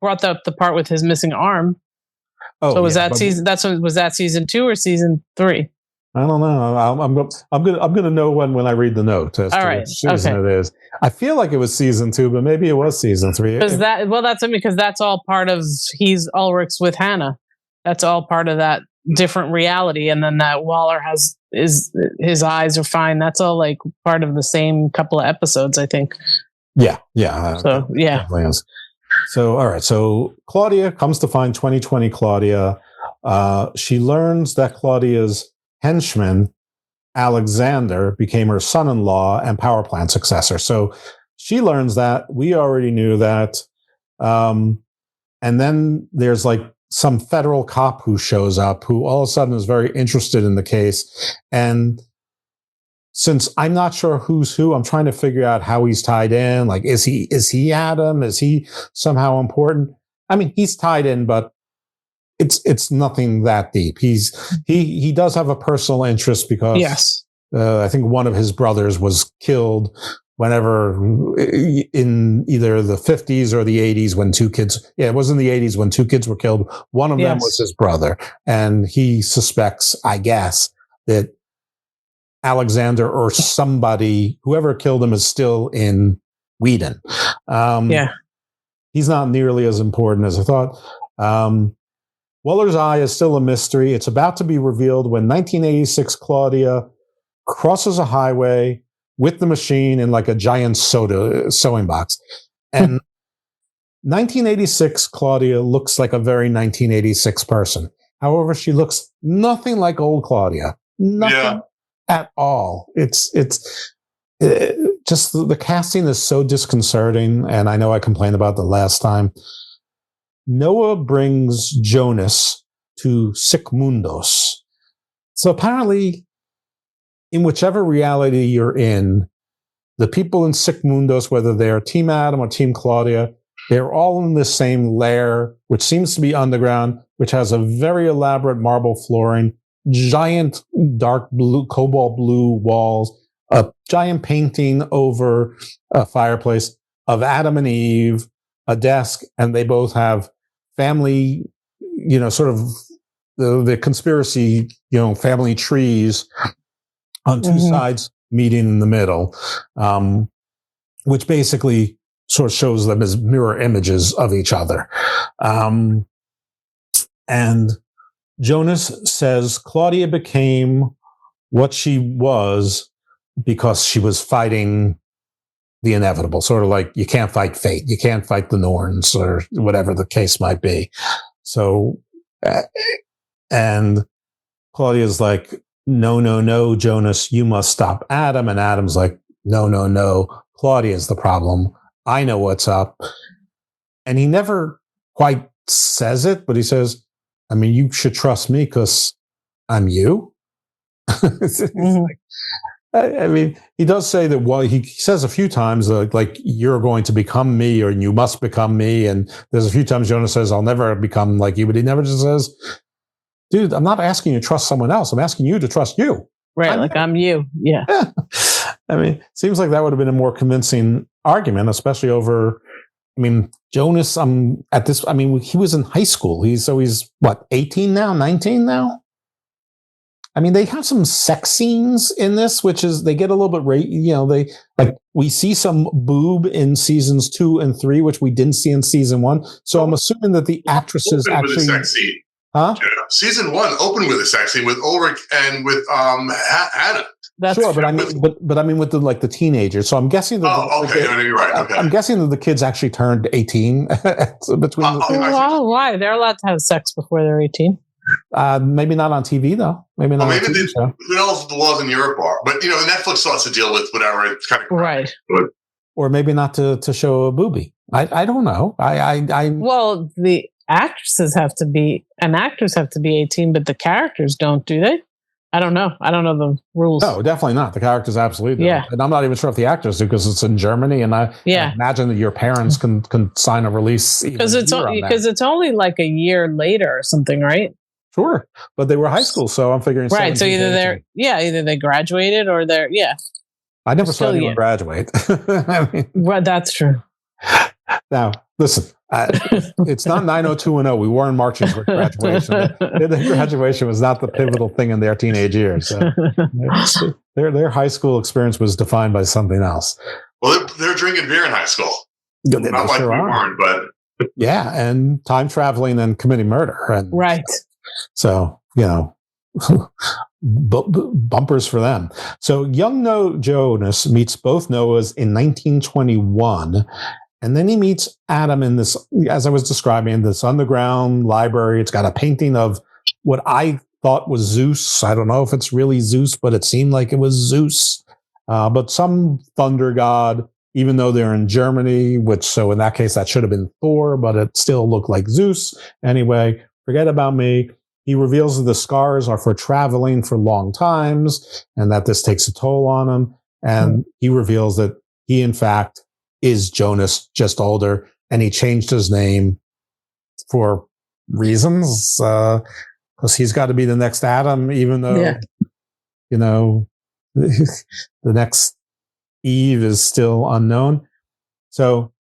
brought up the part with his missing arm. Oh, so was that season? Was that season 2 or season 3? I don't know. I'm gonna know when I read the note as to which season it is. I feel like it was season 2, but maybe it was season 3. Because that's all part of he's Ulrich's with Hannah. That's all part of that different reality, and then that Waller has his eyes are fine. That's all like part of the same couple of episodes, I think. Yeah. So yeah. So all right. So Claudia comes to find 2020 Claudia. She learns that Claudia's henchman Alexander became her son-in-law and power plant successor. So she learns that. We already knew that. And then there's like some federal cop who shows up who all of a sudden is very interested in the case. And since I'm not sure who's who, I'm trying to figure out how he's tied in. Like, is he Adam? Is he somehow important? I mean, he's tied in, but it's nothing that deep. He does have a personal interest because yes. I think one of his brothers was killed whenever in either the 50s or the 80s when two kids, it was in the 80s when two kids were killed. One of them was his brother. And he suspects, I guess, that Alexander or somebody, whoever killed him, is still in Whedon. He's not nearly as important as I thought. Weller's Eye is still a mystery. It's about to be revealed when 1986 Claudia crosses a highway with the machine in like a giant sewing box. And 1986 Claudia looks like a very 1986 person. However, she looks nothing like old Claudia. Nothing at all. It's just the casting is so disconcerting. And I know I complained about the last time. Noah brings Jonas to Sickmundos. So apparently, in whichever reality you're in, the people in Sickmundos, whether they're Team Adam or Team Claudia, they're all in the same lair, which seems to be underground, which has a very elaborate marble flooring, giant dark blue, cobalt blue walls, a giant painting over a fireplace of Adam and Eve, a desk, and they both have family, sort of the conspiracy, family trees on two sides meeting in the middle, which basically sort of shows them as mirror images of each other. And Jonas says Claudia became what she was because she was fighting the inevitable, sort of like you can't fight fate, you can't fight the Norns, or whatever the case might be. So, and Claudia's like, no, Jonas, you must stop Adam. And Adam's like, no, Claudia's the problem. I know what's up. And he never quite says it, but he says, I mean, you should trust me because I'm you. Like, I mean, he does say that. Well, he says a few times, like you're going to become me, or you must become me. And there's a few times Jonas says, I'll never become like you, but he never just says, dude, I'm not asking you to trust someone else. I'm asking you to trust you. Right. I'm you. Yeah. I mean, seems like that would have been a more convincing argument, especially over, Jonas, he was in high school. He's what, 18 now, 19 now? I mean, they have some sex scenes in this, which is, they get a little bit, we see some boob in seasons 2 and 3, which we didn't see in season 1. So I'm assuming that the actresses actually. With a sex scene. Huh? Season 1 opened with a sex scene with Ulrich and with Hannah. That's sure, true. but I mean with the teenagers. So I'm guessing that. You're right. Okay. I'm guessing that the kids actually turned 18 between. Why? They're allowed to have sex before they're 18. Maybe not on TV though. Maybe not. Maybe who knows what the laws in Europe are? But Netflix still has to deal with whatever. It's kind of right. Or maybe not to show a boobie. I don't know. Well, the actors have to be 18, but the characters don't, do they? I don't know. I don't know the rules. No, definitely not. The characters absolutely. Yeah. And I'm not even sure if the actors do, because it's in Germany, and I imagine that your parents can sign a release because it's only like a year later or something, right? Sure, but they were high school, so I'm figuring. Right. So either they graduated or they're I never saw anyone graduate. Well, that's true. Now, listen, it's not 90210. We weren't marching for graduation. Their graduation was not the pivotal thing in their teenage years. So their high school experience was defined by something else. Well, they're drinking beer in high school. They not like sure we are. weren't, but yeah, and time traveling and committing murder. And right. So, bumpers for them. So young Jonas meets both Noahs in 1921. And then he meets Adam in this, as I was describing, this underground library. It's got a painting of what I thought was Zeus. I don't know if it's really Zeus, but it seemed like it was Zeus. But some thunder god, even though they're in Germany, so in that case, that should have been Thor, but it still looked like Zeus. Anyway, forget about me. He reveals that the scars are for traveling for long times and that this takes a toll on him. And he reveals that he, in fact, is Jonas, just older, and he changed his name for reasons, because he's got to be the next Adam, even though, the next Eve is still unknown. So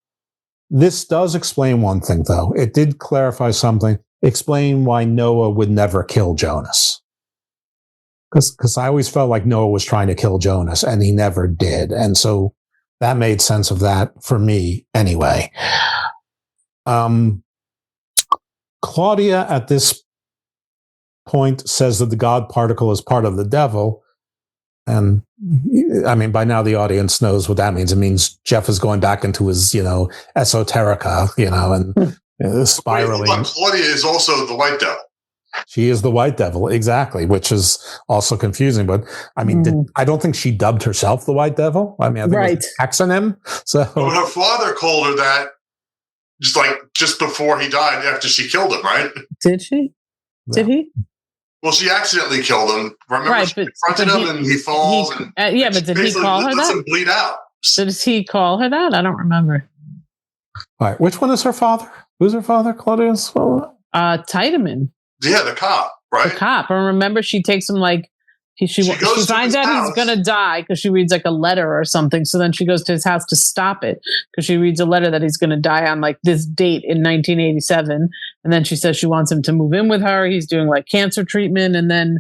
this does explain one thing, though. It did clarify something. Explain why Noah would never kill Jonas. Because I always felt like Noah was trying to kill Jonas, and he never did. And so that made sense of that for me anyway. Claudia at this point says that the God particle is part of the devil. And I mean, by now the audience knows what that means. It means Jeff is going back into his, esoterica, and spiraling. But Claudia is also the white devil. She is the white devil, exactly, which is also confusing. But I mean, I don't think she dubbed herself the white devil. I mean, I think it was an acronym. So but her father called her that just before he died, after she killed him, right? Did she? Yeah. Did he? Well, she accidentally killed him. Remember, Right, she confronted him and he falls. And yeah, but did he call her lets that? him bleed out. Did he call her that? I don't remember. All right. Which one is her father? Who's her father? Claudia's father? Tiedemann. Yeah, the cop, right? The cop. And remember, she takes him like she finds out he's gonna die because she reads like a letter or something. So then she goes to his house to stop it because she reads a letter that he's gonna die on like this date in 1987. And then she says she wants him to move in with her. He's doing like cancer treatment, and then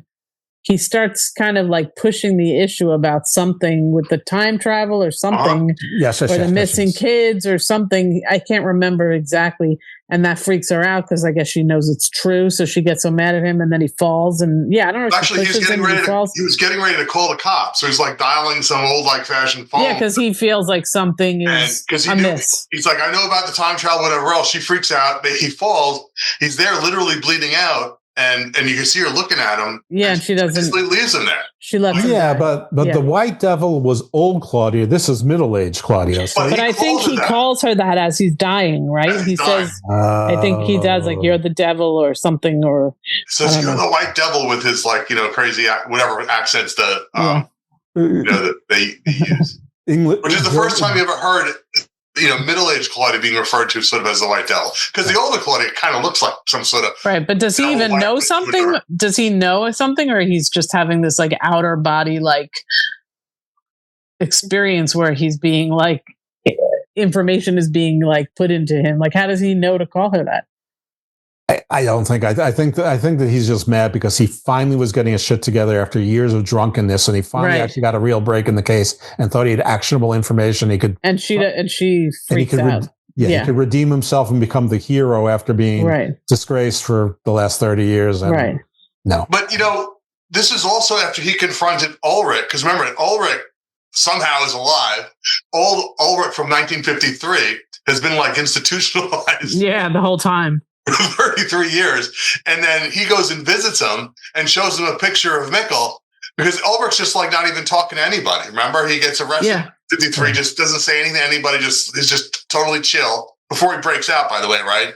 he starts kind of like pushing the issue about something with the time travel or something, Yes, or the missing kids or something. I can't remember exactly. And that freaks her out because I guess she knows it's true. So she gets so mad at him, and then he falls. And yeah, I don't know. Actually, he was getting ready to call the cops. So he's like dialing some old fashioned phone. Yeah, because he feels like something is amiss. He's like, I know about the time travel, whatever else. She freaks out. He falls. He's there, literally bleeding out. And you can see her looking at him. Yeah, and she doesn't. Just leaves him there. She left him Yeah, there. but the White Devil was old Claudia. This is middle-aged Claudia. So but I think he calls her that as he's dying, right? He says, I think he does, like, you're the devil or something. Or says, you're the White Devil with his, like, crazy, whatever accents that they use. Which is the first time you ever heard middle-aged Claudia being referred to sort of as the White Devil. Because the older Claudia kind of looks like some sort of... Right, but does he even know something? Does he know something, or he's just having this, like, outer body, like, experience where he's being, like, information is being, like, put into him? Like, how does he know to call her that? I don't think. I think that he's just mad because he finally was getting his shit together after years of drunkenness, and he finally actually got a real break in the case and thought he had actionable information. He could, and she freaks out. He could redeem himself and become the hero after being disgraced for the last 30 years. And no, but this is also after he confronted Ulrich, because remember, Ulrich somehow is alive. Ulrich from 1953 has been like institutionalized. Yeah, the whole time. 33 years. And then he goes and visits him and shows him a picture of Mikkel, because Ulrich's just like not even talking to anybody. Remember, he gets arrested. Yeah. 53 just doesn't say anything to anybody, is just totally chill before he breaks out, by the way, right?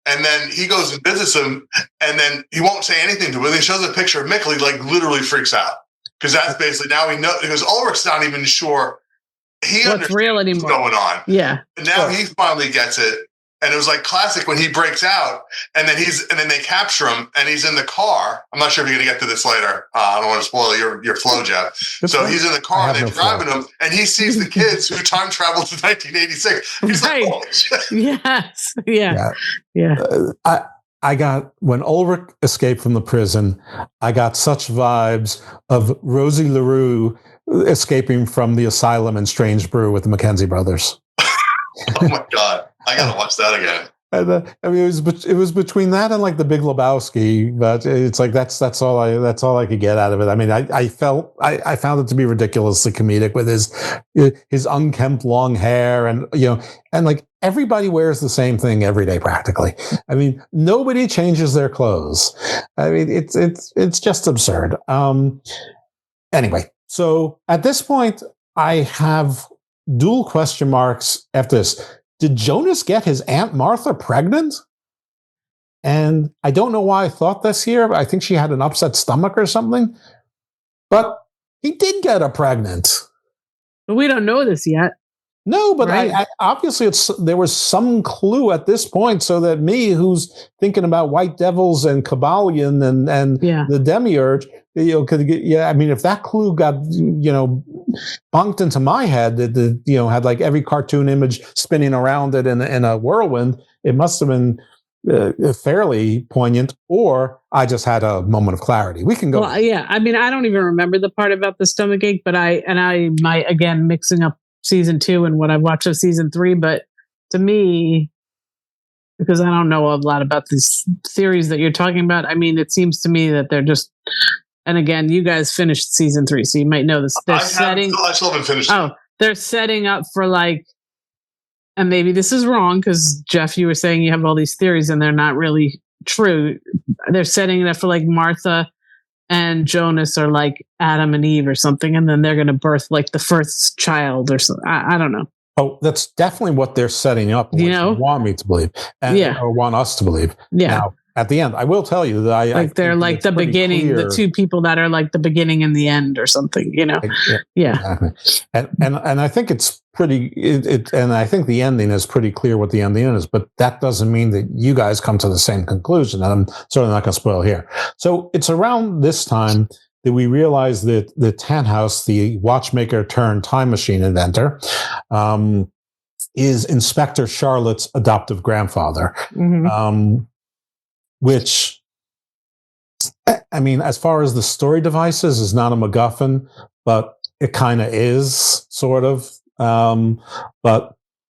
And then he goes and visits him, and then he won't say anything to him. When he shows a picture of Mikkel, he like literally freaks out, because that's basically now we know, because Ulrich's not even sure what's real anymore. What's going on. Yeah. And now he finally gets it. And it was like classic when he breaks out, and then they capture him, and he's in the car. I'm not sure if you're going to get to this later. I don't want to spoil your flow, Jeff. So he's in the car, and they're driving him, and he sees the kids who time traveled to 1986. He's like, oh, shit. Yes. I got, when Ulrich escaped from the prison, I got such vibes of Rosie LaRue escaping from the asylum in Strange Brew with the Mackenzie brothers. Oh my God. I gotta watch that again. And, it was between that and like The Big Lebowski, but it's like that's all I could get out of it. I mean, I found it to be ridiculously comedic with his unkempt long hair, and and like everybody wears the same thing every day practically. I mean, nobody changes their clothes. I mean, it's just absurd. Anyway, so at this point, I have dual question marks after this. Did Jonas get his Aunt Martha pregnant? And I don't know why I thought this here, but I think she had an upset stomach or something. But he did get her pregnant. But we don't know this yet. No, but I obviously there was some clue at this point, so that me, who's thinking about White Devils and Kabbalion and the Demiurge, could get, I mean, if that clue got, bunked into my head, that had like every cartoon image spinning around it in a whirlwind, it must have been fairly poignant, or I just had a moment of clarity. We can go. Well, yeah. I mean, I don't even remember the part about the stomach ache, but I might, again, mixing up season 2 and what I've watched of season 3, but to me, because I don't know a lot about these theories that you're talking about, I mean, it seems to me that they're just, and again, you guys finished season 3, so you might know this. I still haven't finished. Oh, they're setting up for like, and maybe this is wrong because Jeff, you were saying you have all these theories and they're not really true. They're setting it up for like Martha and Jonas are like Adam and Eve or something, and then they're going to birth like the first child or something. I don't know. Oh, that's definitely what they're setting up. You know, want me to believe, or want us to believe. Yeah. Now, at the end, I will tell you that I they're like the beginning, clear. the two people that are like the beginning and the end, or something. You know, exactly. And I think it's pretty. And I think the ending is pretty clear what the ending is. But that doesn't mean that you guys come to the same conclusion. And I'm certainly not going to spoil here. So it's around this time that we realize that the Tannhaus, the watchmaker turned time machine inventor, is Inspector Charlotte's adoptive grandfather. Mm-hmm. Which, I mean, as far as the story devices, is not a MacGuffin, but it kind of is, sort of. But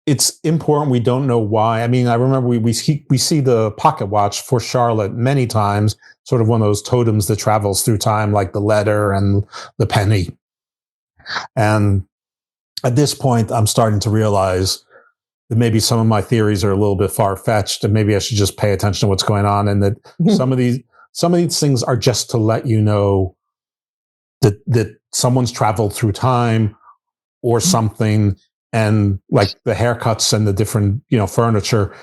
it's important. We don't know why. I mean, I remember we see the pocket watch for Charlotte many times, sort of one of those totems that travels through time, like the letter and the penny. And at this point, I'm starting to realize that maybe some of my theories are a little bit far-fetched, and maybe I should just pay attention to what's going on, and that some of these things are just to let you know that someone's traveled through time or something, and like the haircuts and the different, furniture,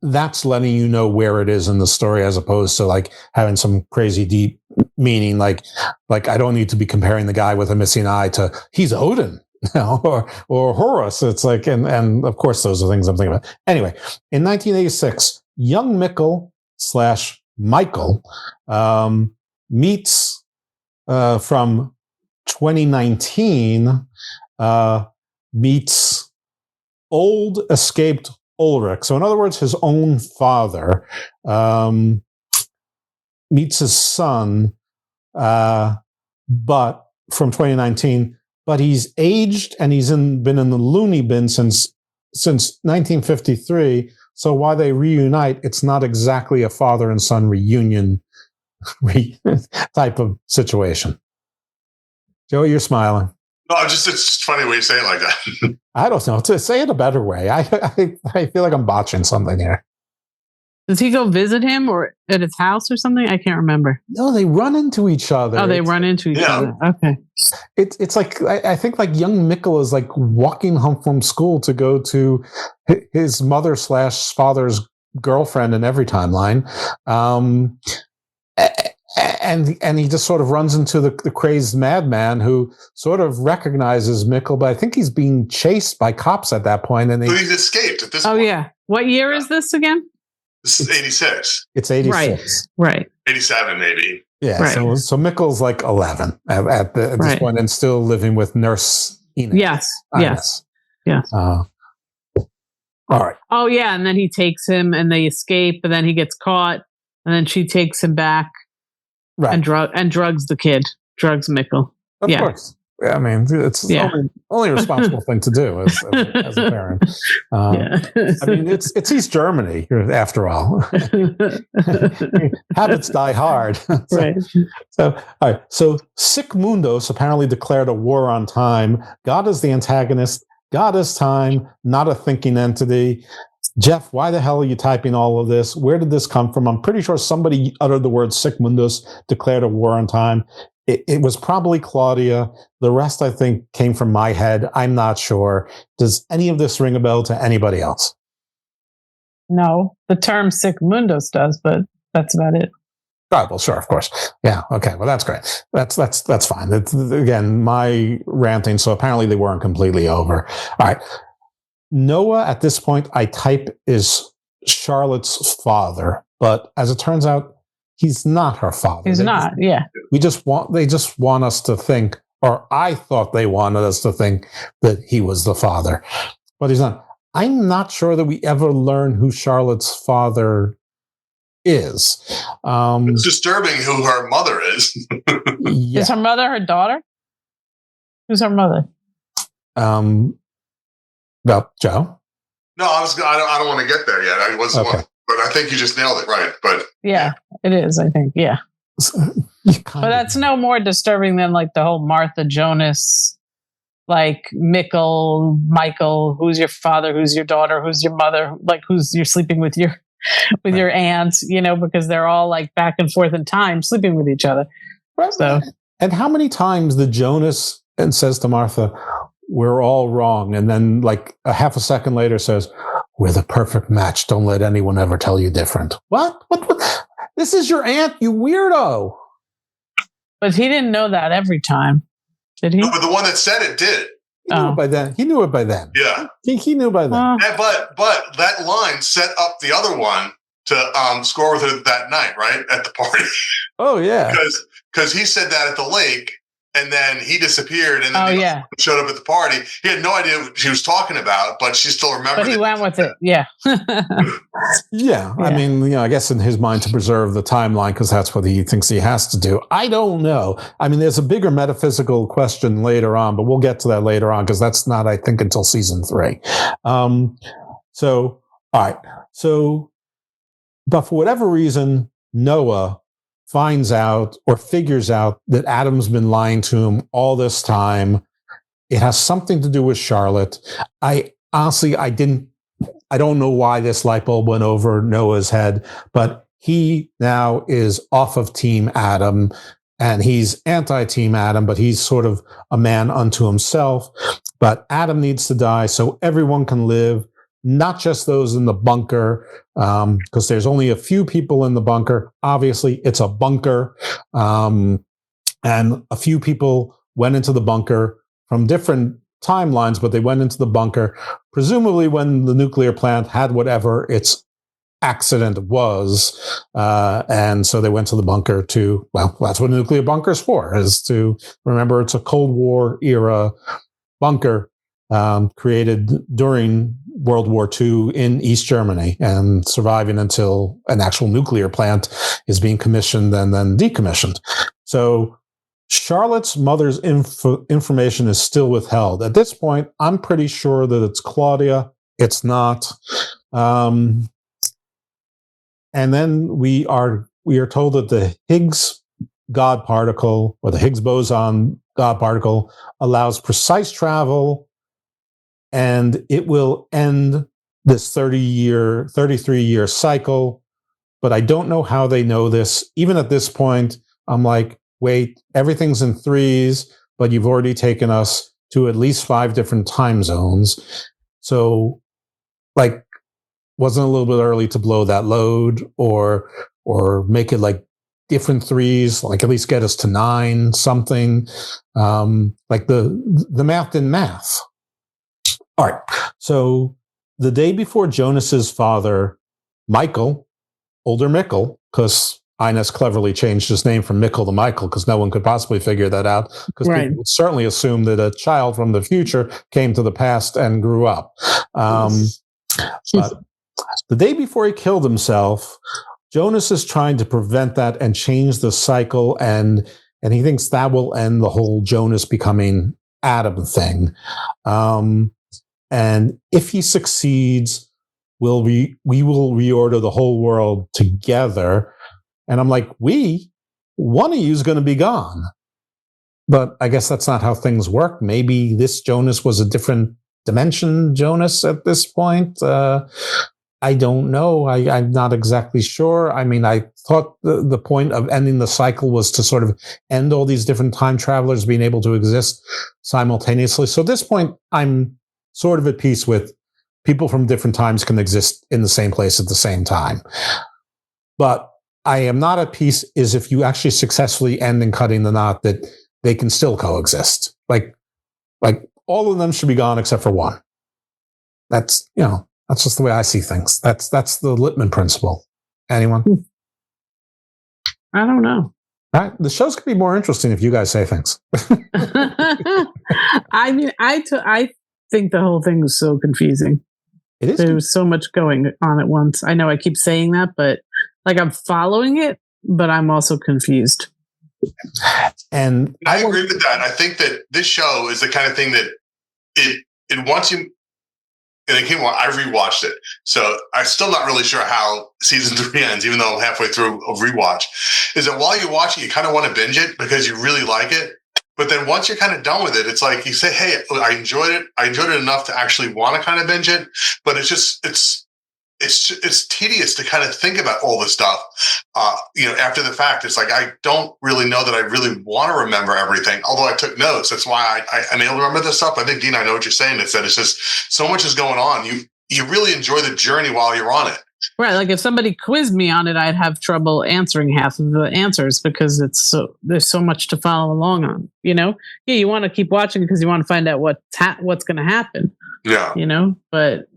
that's letting you know where it is in the story, as opposed to like having some crazy deep meaning. Like I don't need to be comparing the guy with a missing eye to he's Odin. Or Horus. It's like, and of course, those are things I'm thinking about. Anyway, in 1986, young Mikkel / Michael meets from 2019 meets old escaped Ulrich. So, in other words, his own father meets his son, but from 2019. But he's aged and he's been in the loony bin since 1953. So while they reunite, it's not exactly a father and son reunion type of situation. Joe, you're smiling. No, it's funny when you say it like that. I don't know. To say it a better way, I feel like I'm botching something here. Does he go visit him or at his house or something? I can't remember. No, they run into each other. Oh, they run into each other. Okay. It's like, I think like young Mikkel is like walking home from school to go to his mother / father's girlfriend in every timeline. And he just sort of runs into the crazed madman who sort of recognizes Mikkel, but I think he's being chased by cops at that point. And he's escaped at this point. Oh, yeah. What year is this again? This is 86. It's 86. Right. 87, maybe. Yeah. Right. So Mikkel's like 11 at this point and still living with Nurse Ines. Yes. All right. Oh, yeah. And then he takes him and they escape, and then he gets caught, and then she takes him back and drugs the kid, drugs Mikkel. Of course. I mean, it's only a responsible thing to do as a parent. I mean, it's East Germany after all. Habits die hard. So, all right. So Sic Mundus apparently declared a war on time. God is the antagonist. God is time, not a thinking entity. Jeff, why the hell are you typing all of this? Where did this come from? I'm pretty sure somebody uttered the word Sic Mundus, declared a war on time. It was probably Claudia. The rest, I think, came from my head. I'm not sure. Does any of this ring a bell to anybody else? No, the term Sic Mundus does, but that's about it. Oh, well, sure, of course. Yeah, okay. Well, that's great. That's fine. Again, my ranting, so apparently they weren't completely over. All right. Noah, at this point, I type is Charlotte's father, but as it turns out, he's not her father. He's not. Yeah. They just want us to think, or I thought they wanted us to think that he was the father, but he's not. I'm not sure that we ever learn who Charlotte's father is. It's disturbing who her mother is. Yeah. Is her mother her daughter? Who's her mother? Well, Joe? No, I don't want to get there yet. I wasn't one, but I think you just nailed it right. But yeah, it is, I think. Yeah. But that's no more disturbing than like the whole Martha Jonas, like Michael, who's your father, who's your daughter, who's your mother, like who's you're sleeping with your aunts, because they're all like back and forth in time sleeping with each other. Right. So, and how many times the Jonas and says to Martha, we're all wrong. And then like a half a second later says, we're the perfect match. Don't let anyone ever tell you different. What? This is your aunt, you weirdo. But he didn't know that every time, did he? No, but the one that said it did. He knew it by then. He knew it by then. Yeah. He knew by then. But that line set up the other one to score with her that night, right? At the party. Oh, yeah. Because he said that at the lake, and then he disappeared, and then showed up at the party. He had no idea what she was talking about, but she still remembered. But he went with it, yeah. Yeah, I mean, I guess in his mind to preserve the timeline, because that's what he thinks he has to do. I don't know. I mean, there's a bigger metaphysical question later on, but we'll get to that later on, because that's not, I think, until season 3. So, all right. So, but for whatever reason, Noah finds out or figures out that Adam's been lying to him all this time. It has something to do with Charlotte. I honestly, I don't know why this light bulb went over Noah's head, but he now is off of Team Adam and he's anti-Team Adam, but he's sort of a man unto himself. But Adam needs to die so everyone can live, not just those in the bunker, because there's only a few people in the bunker. Obviously, it's a bunker. And a few people went into the bunker from different timelines, but they went into the bunker, presumably when the nuclear plant had whatever its accident was. And so they went to the bunker that's what a nuclear bunker is for, is to remember it's a Cold War era bunker created during World War II in East Germany and surviving until an actual nuclear plant is being commissioned and then decommissioned. So Charlotte's mother's information is still withheld. At this point, I'm pretty sure that it's Claudia. It's not. And then we are told that the Higgs God particle, or the Higgs boson God particle, allows precise travel, and it will end this 33-year cycle. But I don't know how they know this. Even at this point, I'm like, wait, everything's in threes, but you've already taken us to at least 5 different time zones. So, like, wasn't it a little bit early to blow that load or make it like different threes, like at least get us to 9, something. Like the math didn't math. All right. So the day before Jonas's father, Michael, older Mikkel, because Ines cleverly changed his name from Mikkel to Michael because no one could possibly figure that out, because people would certainly assume that a child from the future came to the past and grew up. But the day before he killed himself, Jonas is trying to prevent that and change the cycle, and he thinks that will end the whole Jonas becoming Adam thing. And if he succeeds, we will reorder the whole world together. And I'm like, one of you is going to be gone. But I guess that's not how things work. Maybe this Jonas was a different dimension Jonas at this point. I don't know. I'm not exactly sure. I mean, I thought the point of ending the cycle was to sort of end all these different time travelers being able to exist simultaneously. So at this point, I'm sort of at peace with people from different times can exist in the same place at the same time. But I am not at peace is if you actually successfully end in cutting the knot that they can still coexist. Like all of them should be gone except for one. That's just the way I see things. That's the Lippmann principle. Anyone? I don't know. All right. The show's going to be more interesting if you guys say things. I mean, I think the whole thing was so confusing. It is. There was so much going on at once. I know I keep saying that, but like I'm following it, but I'm also confused. And I agree with that. I think that this show is the kind of thing that it wants you. And it came on, I rewatched it. So I'm still not really sure how season 3 ends, even though I'm halfway through a rewatch. Is that while you're watching, you kind of want to binge it because you really like it. But then once you're kind of done with it, it's like you say, hey, I enjoyed it. I enjoyed it enough to actually want to kind of binge it. But it's it's tedious to kind of think about all this stuff. After the fact, it's like I don't really know that I really want to remember everything. Although I took notes, that's why I'm able to remember this stuff. I think, Dean, I know what you're saying. It's that it's just so much is going on. You really enjoy the journey while you're on it. Right, like if somebody quizzed me on it, I'd have trouble answering half of the answers because there's so much to follow along on. Yeah, you want to keep watching because you want to find out what's going to happen. Yeah, but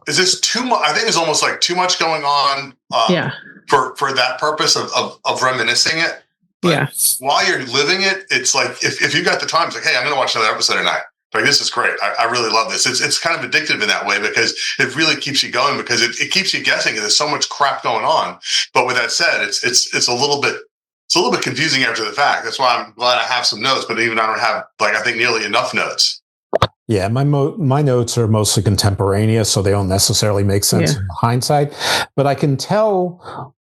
is this too much? I think there's almost like too much going on. For that purpose of reminiscing it. But while you're living it, it's like if you got the time, it's like, hey, I'm going to watch another episode tonight. Like, this is great. I really love this. It's kind of addictive in that way because it really keeps you going because it keeps you guessing. There's so much crap going on. But with that said, it's a little bit confusing after the fact. That's why I'm glad I have some notes, but even I don't have I think nearly enough notes. Yeah, my notes are mostly contemporaneous, so they don't necessarily make sense in hindsight. But I can tell,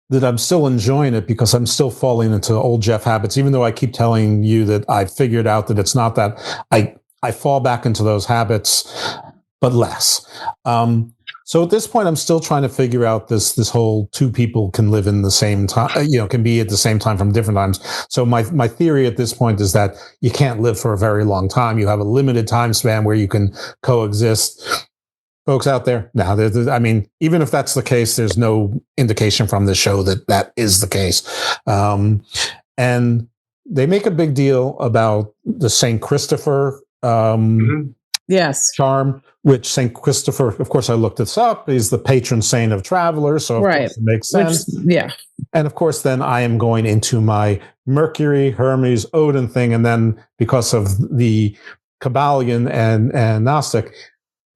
that I'm still enjoying it because I'm still falling into old Jeff habits, even though I keep telling you that I figured out that it's not that. I fall back into those habits, but less. So at this point, I'm still trying to figure out this whole two people can live in the same time, can be at the same time from different times. So my theory at this point is that you can't live for a very long time. You have a limited time span where you can coexist. Folks out there, even if that's the case, there's no indication from the show that is the case. And they make a big deal about the St. Christopher charm, which St. Christopher, of course, I looked this up, is the patron saint of travelers. So of course it makes sense. And of course, then I am going into my Mercury, Hermes, Odin thing. And then because of the Kabbalion and Gnostic,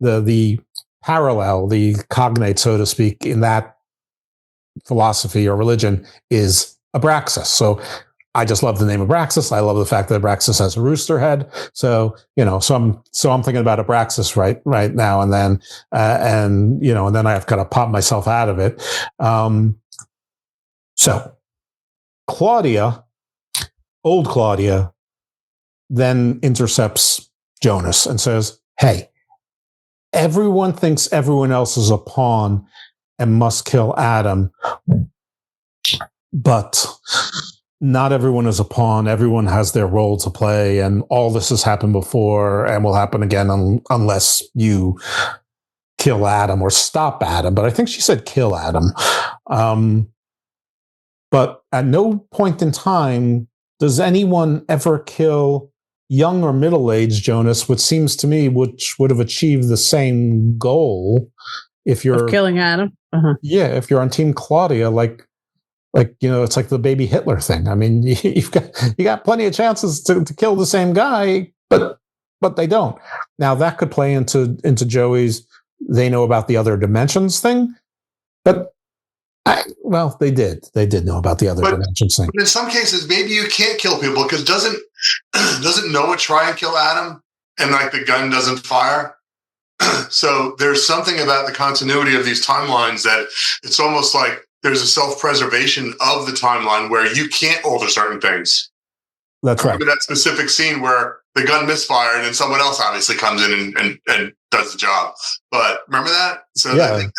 the parallel, the cognate, so to speak, in that philosophy or religion is Abraxas. So I just love the name Abraxas. I love the fact that Abraxas has a rooster head. So, so I'm thinking about Abraxas right now and then, and then I've got to pop myself out of it. So old Claudia then intercepts Jonas and says, hey, everyone thinks everyone else is a pawn and must kill Adam. But not everyone is a pawn. Everyone has their role to play. And all this has happened before and will happen again unless you kill Adam or stop Adam. But I think she said kill Adam. But at no point in time does anyone ever kill young or middle-aged Jonas, which seems to me which would have achieved the same goal if you're killing Adam. Yeah, if you're on Team Claudia, it's like the baby Hitler thing. I mean, you got plenty of chances to kill the same guy, but they don't. Now that could play into Joey's they know about the other dimensions thing, but they did know about the other dimensions thing. But in some cases, maybe you can't kill people because doesn't Noah try and kill Adam and the gun doesn't fire? So there's something about the continuity of these timelines that it's almost like there's a self-preservation of the timeline where you can't alter certain things. That's right. Remember that specific scene where the gun misfired and someone else obviously comes in and does the job. But remember that? So I think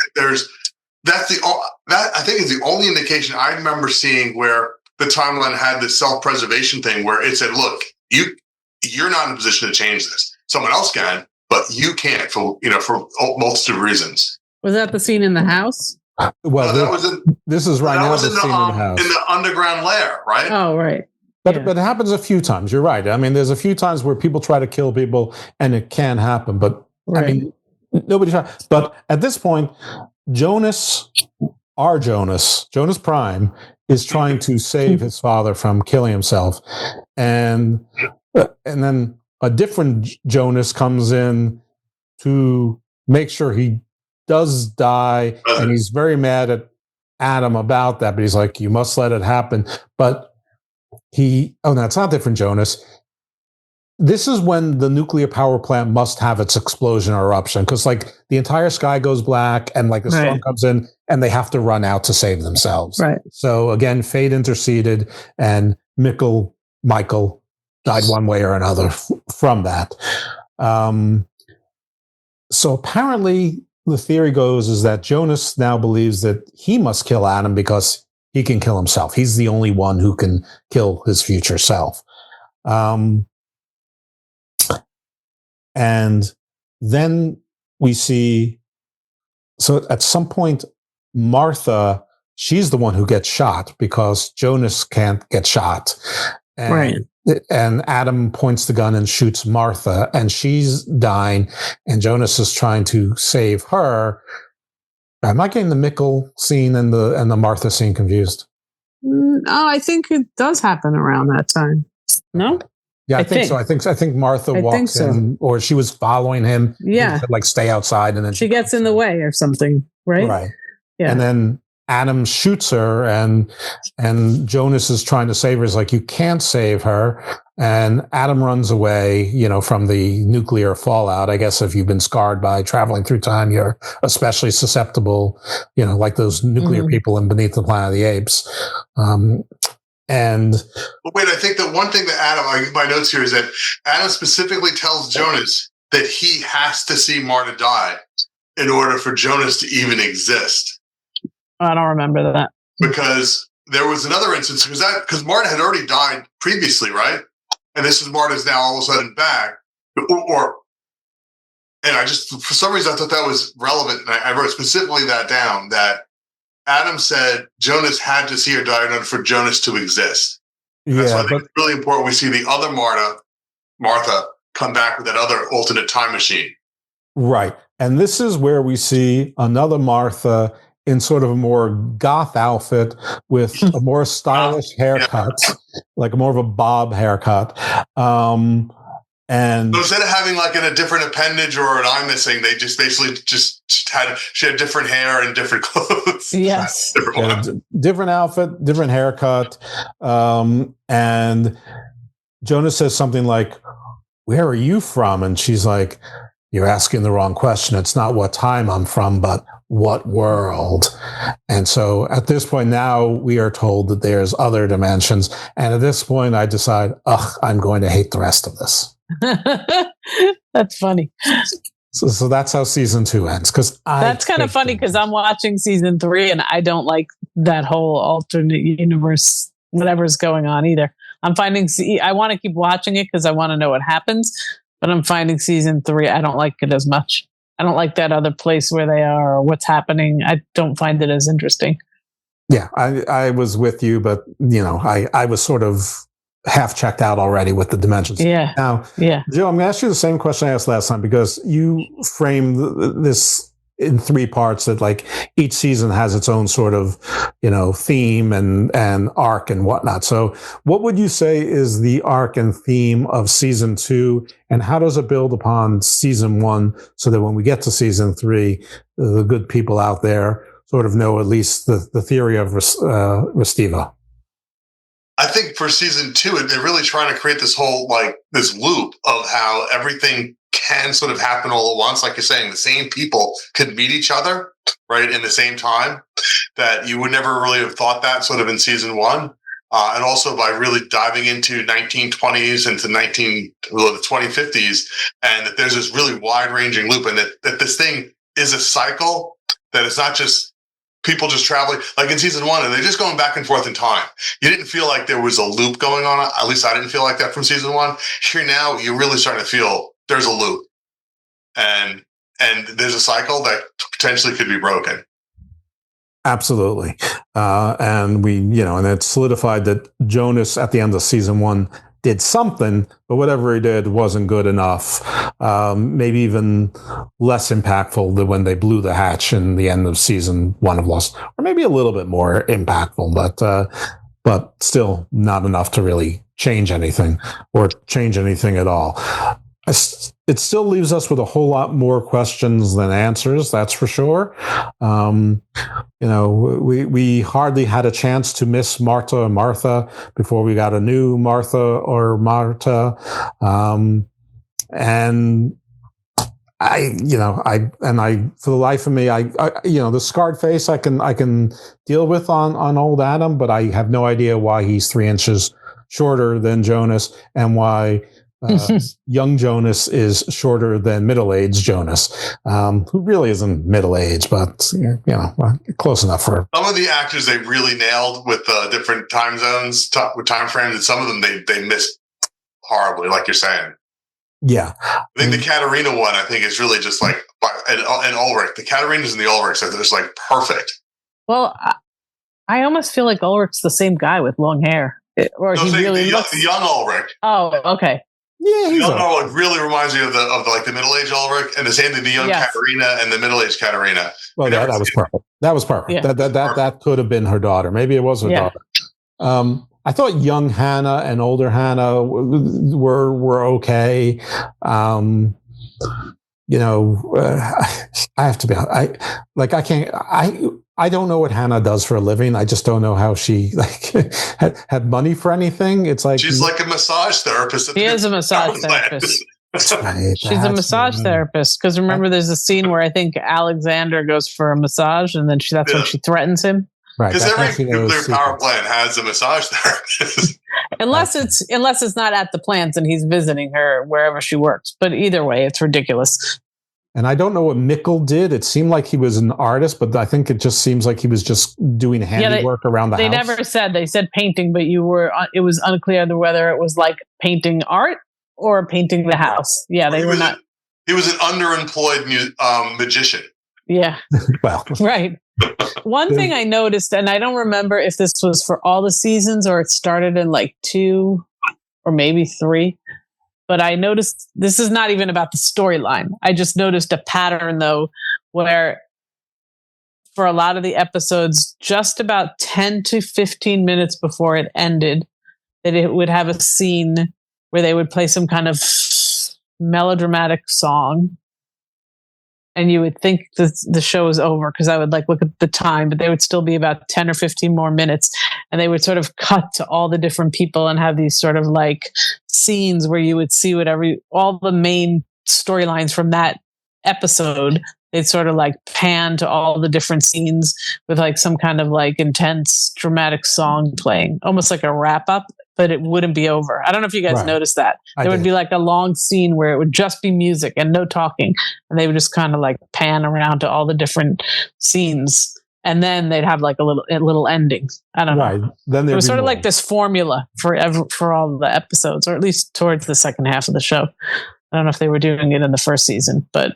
that I think is the only indication I remember seeing where the timeline had this self-preservation thing where it said, look, you're not in a position to change this. Someone else can, but you can't for a multitude of reasons. Was that the scene in the house? Well, this is right now the scene in the house. In the underground lair, right? Oh, right. But it happens a few times. You're right. I mean, there's a few times where people try to kill people and it can happen. But I mean, nobody tries. But at this point, Jonas Prime, is trying to save his father from killing himself. And then a different Jonas comes in to make sure he does die. And he's very mad at Adam about that. But he's like, you must let it happen. But no, it's not different Jonas. This is when the nuclear power plant must have its explosion or eruption because the entire sky goes black and the storm comes in and they have to run out to save themselves. Right. So again, fate interceded and Michael died one way or another from that. So apparently the theory goes is that Jonas now believes that he must kill Adam because he can kill himself. He's the only one who can kill his future self. And then we see, so at some point, Martha, she's the one who gets shot because Jonas can't get shot. And, right. And Adam points the gun and shoots Martha, and she's dying, and Jonas is trying to save her. Am I getting the Mikkel scene and the Martha scene confused? Oh, I think it does happen around that time. No? Yeah, I think so. I think Martha walks in, or she was following him. Yeah. To, like, stay outside, and then she gets in the way or something, right? Right. Yeah. And then Adam shoots her, and Jonas is trying to save her. He's like, you can't save her. And Adam runs away, from the nuclear fallout. I guess if you've been scarred by traveling through time, you're especially susceptible, like those nuclear people in Beneath the Planet of the Apes. And wait, I think that one thing that Adam, my notes here is that Adam specifically tells Jonas that he has to see Marta die in order for Jonas to even exist. I don't remember that. Because there was another instance, because Marta had already died previously, right? And this is Marta's now all of a sudden back. And I just, for some reason, I thought that was relevant. And I wrote specifically that down, that Adam said Jonas had to see her die in order for Jonas to exist. And that's why I think it's really important we see the other Martha, come back with that other alternate time machine. Right. And this is where we see another Martha in sort of a more goth outfit with a more stylish haircut, like more of a bob haircut. And so instead of having like a different appendage or an eye missing, they just basically she had different hair and different clothes. Yes. Different outfit, different haircut. And Jonas says something like, "Where are you from?" And she's like, "You're asking the wrong question. It's not what time I'm from, but what world." And so at this point now we are told that there's other dimensions. And at this point I decide, I'm going to hate the rest of this. That's funny. So that's how season 2 ends. That's kind of funny because I'm watching season 3 and I don't like that whole alternate universe, whatever's going on either. I want to keep watching it because I want to know what happens, but I'm finding season 3, I don't like it as much. I don't like that other place where they are or what's happening. I don't find it as interesting. Yeah, I was with you, but I was sort of half checked out already with the dimensions. Yeah. Now, Joe, I'm going to ask you the same question I asked last time, because you framed this in 3 parts, that like each season has its own sort of, theme and arc and whatnot. So what would you say is the arc and theme of season 2, and how does it build upon season 1 so that when we get to season 3, the good people out there sort of know at least the theory of Restiva? I think for season 2, they're really trying to create this whole, this loop of how everything can sort of happen all at once. Like you're saying, the same people could meet each other, right, in the same time, that you would never really have thought that sort of in season 1. And also by really diving into 1920s into the 2050s, and that there's this really wide-ranging loop, and that this thing is a cycle, that it's not just people just traveling, like in season 1, and they're just going back and forth in time. You didn't feel like there was a loop going on. At least I didn't feel like that from season 1. Here now, you're really starting to feel there's a loop, and there's a cycle that potentially could be broken. Absolutely. And we, and it solidified that Jonas at the end of season 1 did something, but whatever he did wasn't good enough. Maybe even less impactful than when they blew the hatch in the end of season 1 of Lost, or maybe a little bit more impactful, but still not enough to really change anything or change anything at all. It still leaves us with a whole lot more questions than answers, that's for sure. We hardly had a chance to miss Marta or Martha before we got a new Martha or Marta. And I, for the life of me, the scarred face I can deal with on old Adam, but I have no idea why he's 3 inches shorter than Jonas, and why young Jonas is shorter than middle-aged Jonas, who really isn't middle-aged, but close enough for. Some of the actors they really nailed with different time zones, with time frames, and some of them they missed horribly, like you're saying. Yeah, I think the Katarina one, I think, is really just like, and Ulrich. The Katarinas and the Ulrichs are just like perfect. Well, I almost feel like Ulrich's the same guy with long hair, or no, he really looks. The young Ulrich. Oh, okay. Yeah, the young Ulrich really reminds me of the middle-aged Ulrich, and the same thing, the young Katarina and the middle-aged Katarina. Well, that was perfect. That was perfect. Yeah. That could have been her daughter. Maybe it was her daughter. I thought young Hannah and older Hannah were okay. I have to be. I don't know what Hannah does for a living. I just don't know how she had money for anything. It's like she's like a massage therapist. She is a massage therapist. She's a massage therapist. Because remember, there's a scene where I think Alexander goes for a massage, and then that's when she threatens him. Right. Because every nuclear power plant has a massage therapist. unless it's not at the plants and he's visiting her wherever she works. But either way, it's ridiculous. And I don't know what Mikkel did. It seemed like he was an artist, but I think it just seems like he was just doing handiwork around the house. They never said. They said painting, but it was unclear whether it was like painting art or painting the house. Yeah, they were not. He was an underemployed magician. Yeah. Well, right. One thing I noticed, and I don't remember if this was for all the seasons or it started in like 2 or maybe 3, but I noticed this is not even about the storyline. I just noticed a pattern though, where for a lot of the episodes, just about 10 to 15 minutes before it ended, that it would have a scene where they would play some kind of melodramatic song. And you would think the show is over because I would look at the time, but they would still be about 10 or 15 more minutes. And they would sort of cut to all the different people and have these sort of like scenes where you would see all the main storylines from that episode. They'd sort of like pan to all the different scenes with like some kind of like intense dramatic song playing, almost like a wrap up, but it wouldn't be over. I don't know if you guys noticed that. There would be like a long scene where it would just be music and no talking. And they would just kind of like pan around to all the different scenes. And then they'd have like a little ending. I don't know. Then it was sort of like this formula for all the episodes, or at least towards the second half of the show. I don't know if they were doing it in the first season, but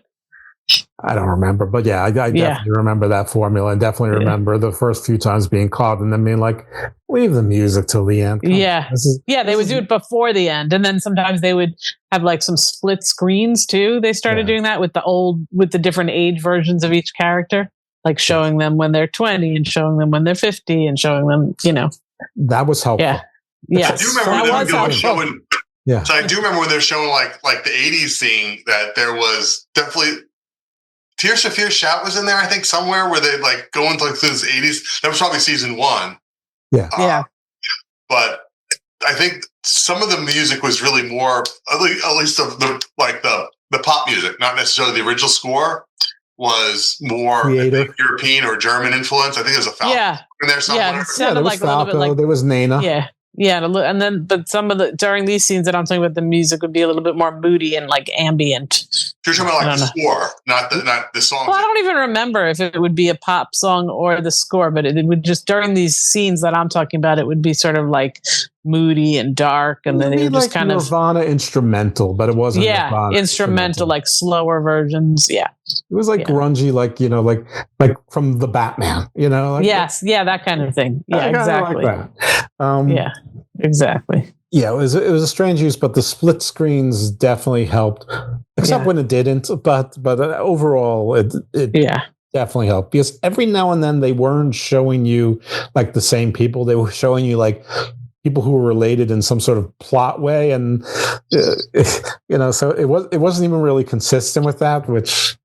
I don't remember, but I definitely remember that formula, and definitely remember the first few times being caught and then being like, leave the music till the end. They would do it before the end, and then sometimes they would have like some split screens too. They started doing that with the different age versions of each character, like showing them when they're 20 and showing them when they're 50 and showing them, That was helpful. Yeah. I do remember when they were showing. Yeah. So I do remember when they're showing like the 80s scene that there was definitely. Tears for Fears Shout was in there, I think, somewhere where they like go into like this 80s. That was probably season 1. Yeah. But I think some of the music was really more, at least the pop music, not necessarily the original score, was more European or German influence. I think there's a Falco in there somewhere. Yeah, it sounded like a little bit like there was Nena. Yeah, and then but some of during these scenes that I'm talking about, the music would be a little bit more moody and like ambient. You're talking about like the score, not the song. Well, I don't even remember if it would be a pop song or the score, but it would just during these scenes that I'm talking about, it would be sort of like moody and dark, and then it would just kind of Nirvana instrumental, but it wasn't. Nirvana instrumental, like slower versions. Yeah, it was like grungy, like from the Batman. That kind of thing. Yeah, exactly. Like that. Exactly. Yeah, it was a strange use, but the split screens definitely helped, except when it didn't. But overall, it definitely helped, because every now and then they weren't showing you like the same people; they were showing you like people who were related in some sort of plot way, and so it wasn't even really consistent with that. Which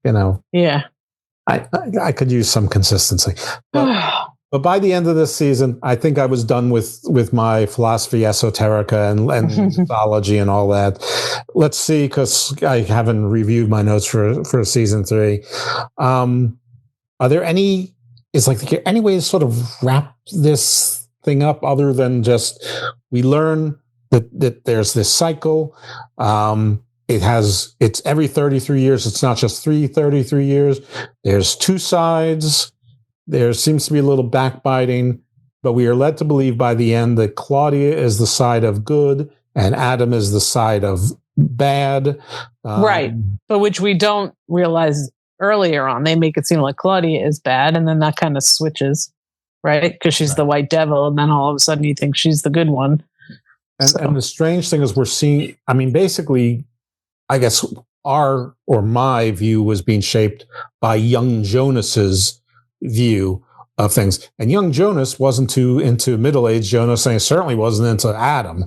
I could use some consistency. But by the end of this season, I think I was done with my philosophy, esoterica, and mythology and all that. Let's see, because I haven't reviewed my notes for season 3. Are there any way to sort of wrap this thing up other than just we learn that there's this cycle. It's every 33 years. It's not just 33 years. There's two sides. There seems to be a little backbiting, but we are led to believe by the end that Claudia is the side of good and Adam is the side of bad. Right. But which we don't realize earlier on. They make it seem like Claudia is bad, and then that kind of switches, right? Because she's the white devil, and then all of a sudden you think she's the good one. And the strange thing is we're seeing, I mean, basically, I guess my view was being shaped by young Jonas's view of things. And young Jonas wasn't too into middle-aged Jonas, and he certainly wasn't into Adam.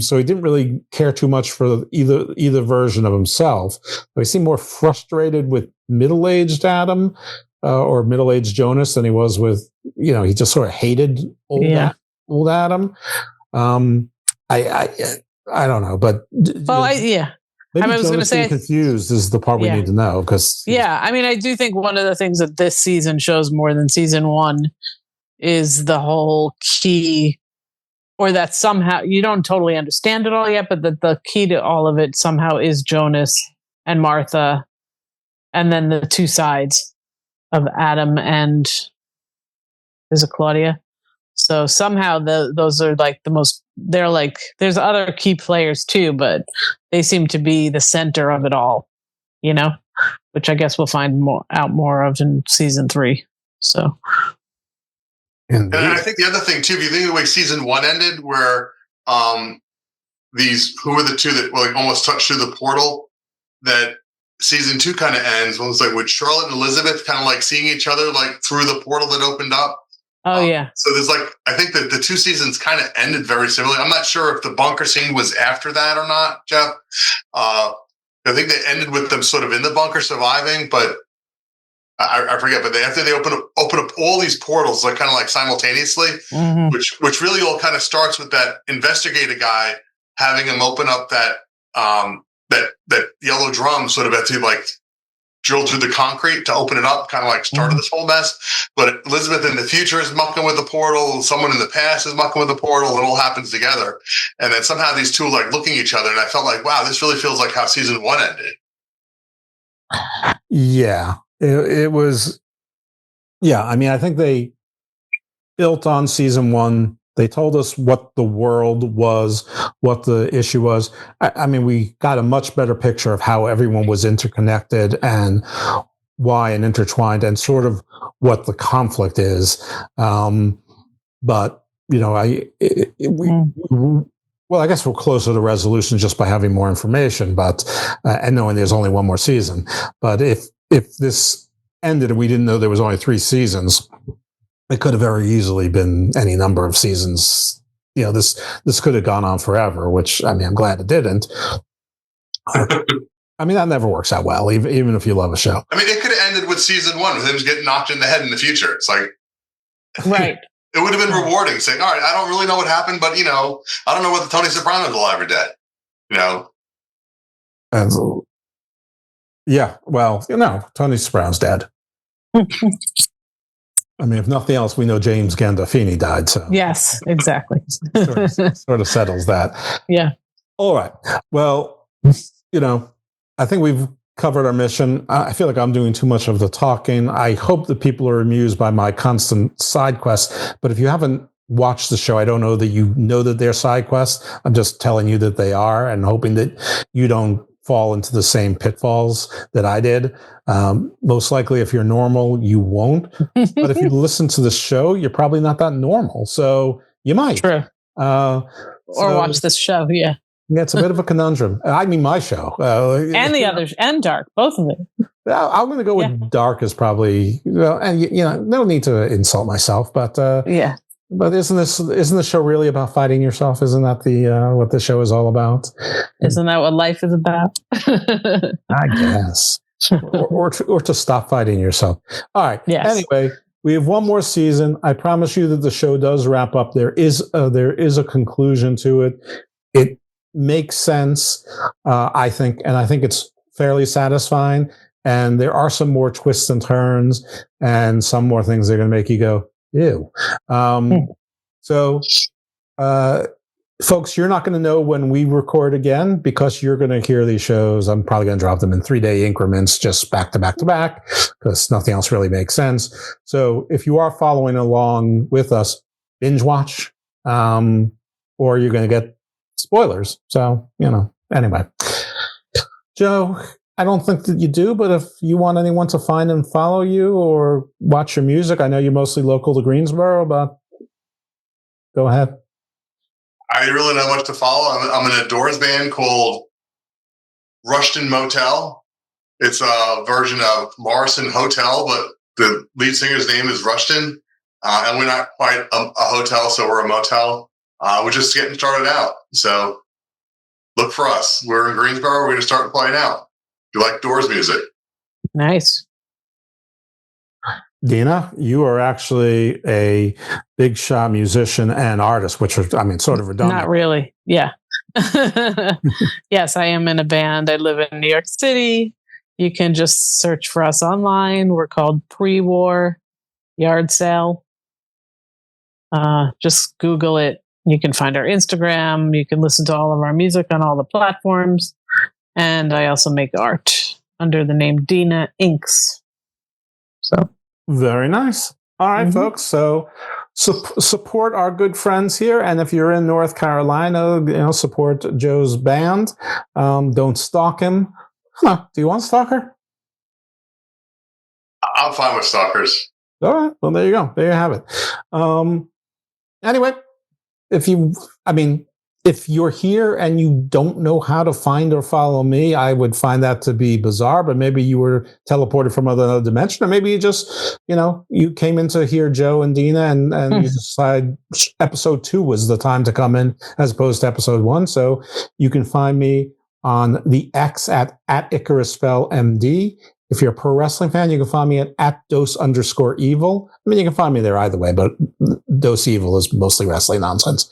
So he didn't really care too much for either version of himself. But he seemed more frustrated with middle-aged Adam or middle-aged Jonas than he was with, he just sort of hated old Adam. I don't know, but maybe I was going to say confused is the part we need to know because I mean, I do think one of the things that this season shows more than season one is the whole key, or that somehow you don't totally understand it all yet, but that the key to all of it somehow is Jonas and Martha, and then the two sides of Adam and is it Claudia? So somehow those are like the most. They're like there's other key players too, but they seem to be the center of it all, which I guess we'll find out more of in season 3. So, and I think the other thing too, if you think of the way season 1 ended, where who were the two that almost touched through the portal, that season 2 kind of ends almost like with Charlotte and Elizabeth kind of like seeing each other like through the portal that opened up. Oh, yeah. So there's I think that the 2 seasons kind of ended very similarly. I'm not sure if the bunker scene was after that or not, Jeff. I think they ended with them sort of in the bunker surviving, but I forget. But after they open up all these portals, kind of simultaneously, which really all kind of starts with that investigator guy having him open up that yellow drum sort of at the drilled through the concrete to open it up, kind of started this whole mess. But Elizabeth in the future is mucking with the portal. Someone in the past is mucking with the portal. It all happens together. And then somehow these two are looking at each other. And I felt wow, this really feels like how season 1 ended. Yeah, it was. Yeah. I mean, I think they built on season 1. They told us what the world was, what the issue was. I mean, we got a much better picture of how everyone was interconnected and why and intertwined and sort of what the conflict is. But, I guess we're closer to resolution just by having more information, but and knowing there's only one more season. But if this ended and we didn't know there was only 3 seasons, it could have very easily been any number of seasons. This could have gone on forever, which, I mean, I'm glad it didn't. I mean, that never works out well, even if you love a show. I mean, it could have ended with season 1 with him getting knocked in the head in the future. It's right. It would have been rewarding saying, all right, I don't really know what happened, but, I don't know whether Tony Soprano's alive or dead, And yeah, well, Tony Soprano's dead. I mean, if nothing else, we know James Gandolfini died. So yes, exactly. sort of settles that. Yeah. All right. Well, I think we've covered our mission. I feel like I'm doing too much of the talking. I hope that people are amused by my constant side quests. But if you haven't watched the show, I don't know that you know that they're side quests. I'm just telling you that they are and hoping that you don't fall into the same pitfalls that I did. Most likely, if you're normal, you won't. But if you listen to the show, you're probably not that normal. So you might. True. Or watch this show, yeah. Yeah, it's a bit of a conundrum. I mean, my show. And the others, and Dark, both of it. I'm going to go with Dark is probably, and no need to insult myself, but yeah. But isn't the show really about fighting yourself? Isn't that what the show is all about? Isn't that what life is about? I guess. or to stop fighting yourself. All right. Yes. Anyway, we have one more season. I promise you that the show does wrap up. There is a conclusion to it. It makes sense, I think, and I think it's fairly satisfying. And there are some more twists and turns, and some more things that are going to make you go, ew. So folks, you're not going to know when we record again because you're going to hear these shows. I'm probably going to drop them in 3-day increments, just back to back to back, because nothing else really makes sense. So if you are following along with us, binge watch, or you're going to get spoilers. So, anyway. Joe, I don't think that you do, but if you want anyone to find and follow you or watch your music, I know you're mostly local to Greensboro, but go ahead. I really don't know much to follow. I'm in a Doors band called Rushton Motel. It's a version of Morrison Hotel, but the lead singer's name is Rushton. And we're not quite a hotel, so we're a motel. We're just getting started out. So look for us. We're in Greensboro. We're going to start playing out. If you like Doors music. Nice. Dina, you are actually a big shot musician and artist, which are, sort of redundant. Not really. Yeah. Yes, I am in a band. I live in New York City. You can just search for us online. We're called Pre-War Yard Sale. Just Google it. You can find our Instagram. You can listen to all of our music on all the platforms. And I also make art under the name Dina Inks. So. Very nice. All right, folks. So support our good friends here. And if you're in North Carolina, support Joe's band. Don't stalk him. Do you want a stalker? I'm fine with stalkers. All right. Well, there you go. There you have it. Anyway, if you're here and you don't know how to find or follow me, I would find that to be bizarre, but maybe you were teleported from another dimension, or maybe you just, you came in to hear Joe and Dina and you decide episode 2 was the time to come in as opposed to episode 1. So you can find me on the X at IcarusFellMD. If you're a pro wrestling fan, you can find me at @dose_evil. You can find me there either way, but Dose Evil is mostly wrestling nonsense.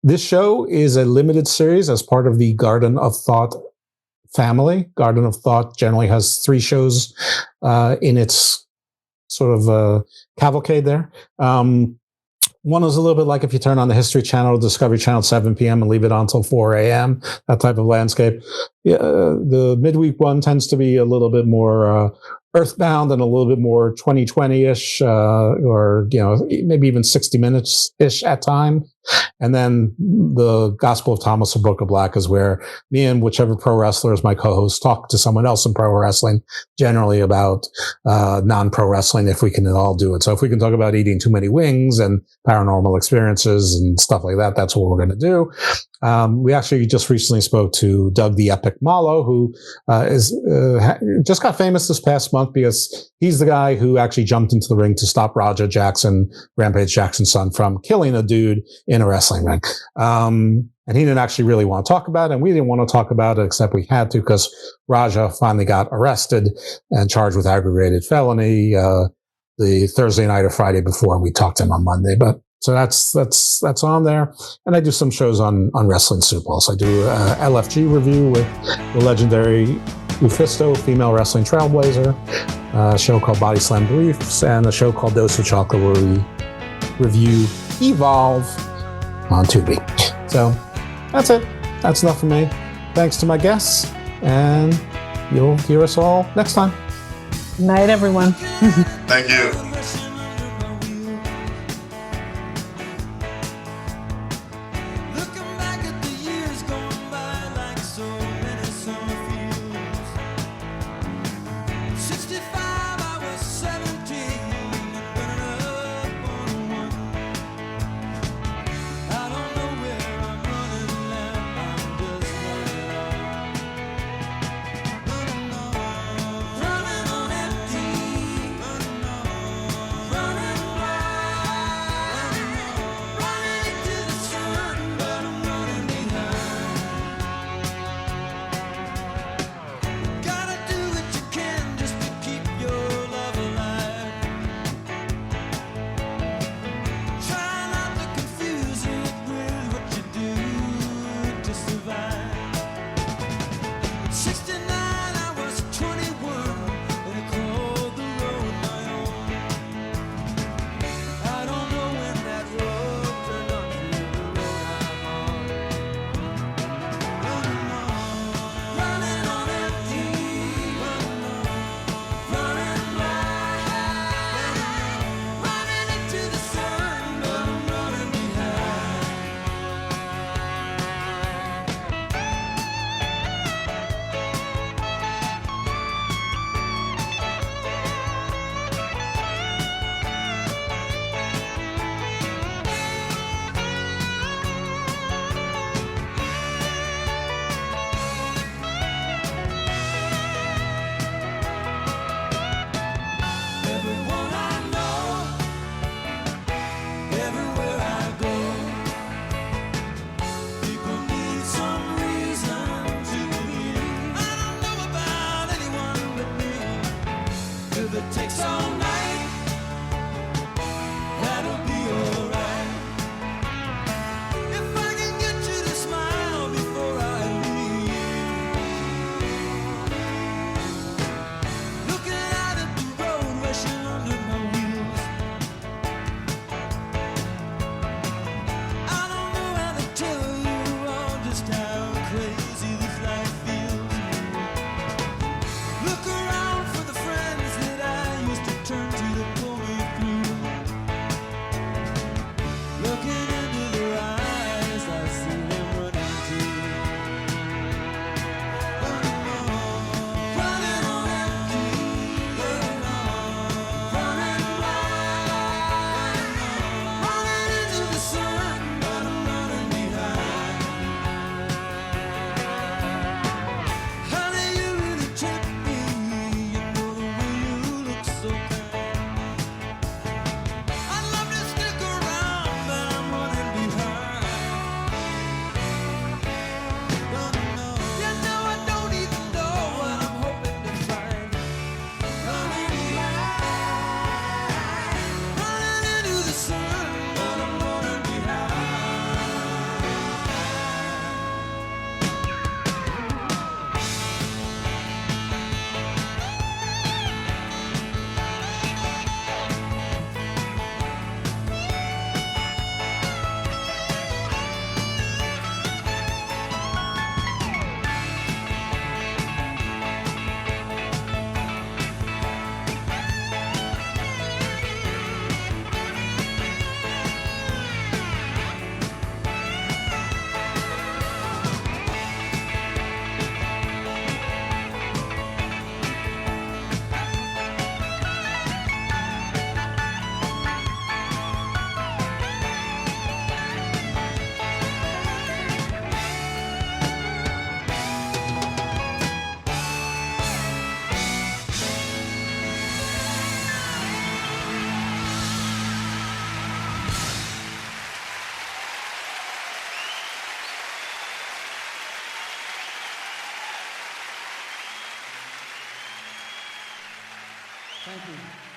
This show is a limited series as part of the Garden of Thought family. Garden of Thought generally has 3 shows in its sort of cavalcade there. One is a little bit like if you turn on the History Channel or Discovery Channel at 7 p.m. and leave it on until 4 a.m., that type of landscape. The midweek one tends to be a little bit more earthbound and a little bit more 2020-ish, or maybe even 60 minutes-ish at time. And then the Gospel of Thomas or Book of Black is where me and whichever pro wrestler is my co-host talk to someone else in pro wrestling, generally about non-pro wrestling, if we can all do it. So if we can talk about eating too many wings and paranormal experiences and stuff like that, that's what we're going to do. We actually just recently spoke to Doug the Epic Malo, who just got famous this past month because he's the guy who actually jumped into the ring to stop Raja Jackson, Rampage Jackson's son, from killing a dude in a wrestling ring. And he didn't actually really want to talk about it, and we didn't want to talk about it, except we had to because Raja finally got arrested and charged with aggravated felony the Thursday night or Friday before. We talked to him on Monday, but so that's on there. And I do some shows on Wrestling Soup also. I do a LFG review with the legendary Lufisto, female wrestling trailblazer, a show called Body Slam Briefs, and a show called Dose of Chocolate where we review Evolve on Tubi. So that's it. That's enough for me. Thanks to my guests, and you'll hear us all next time. Good night, everyone. Thank you. Thank you.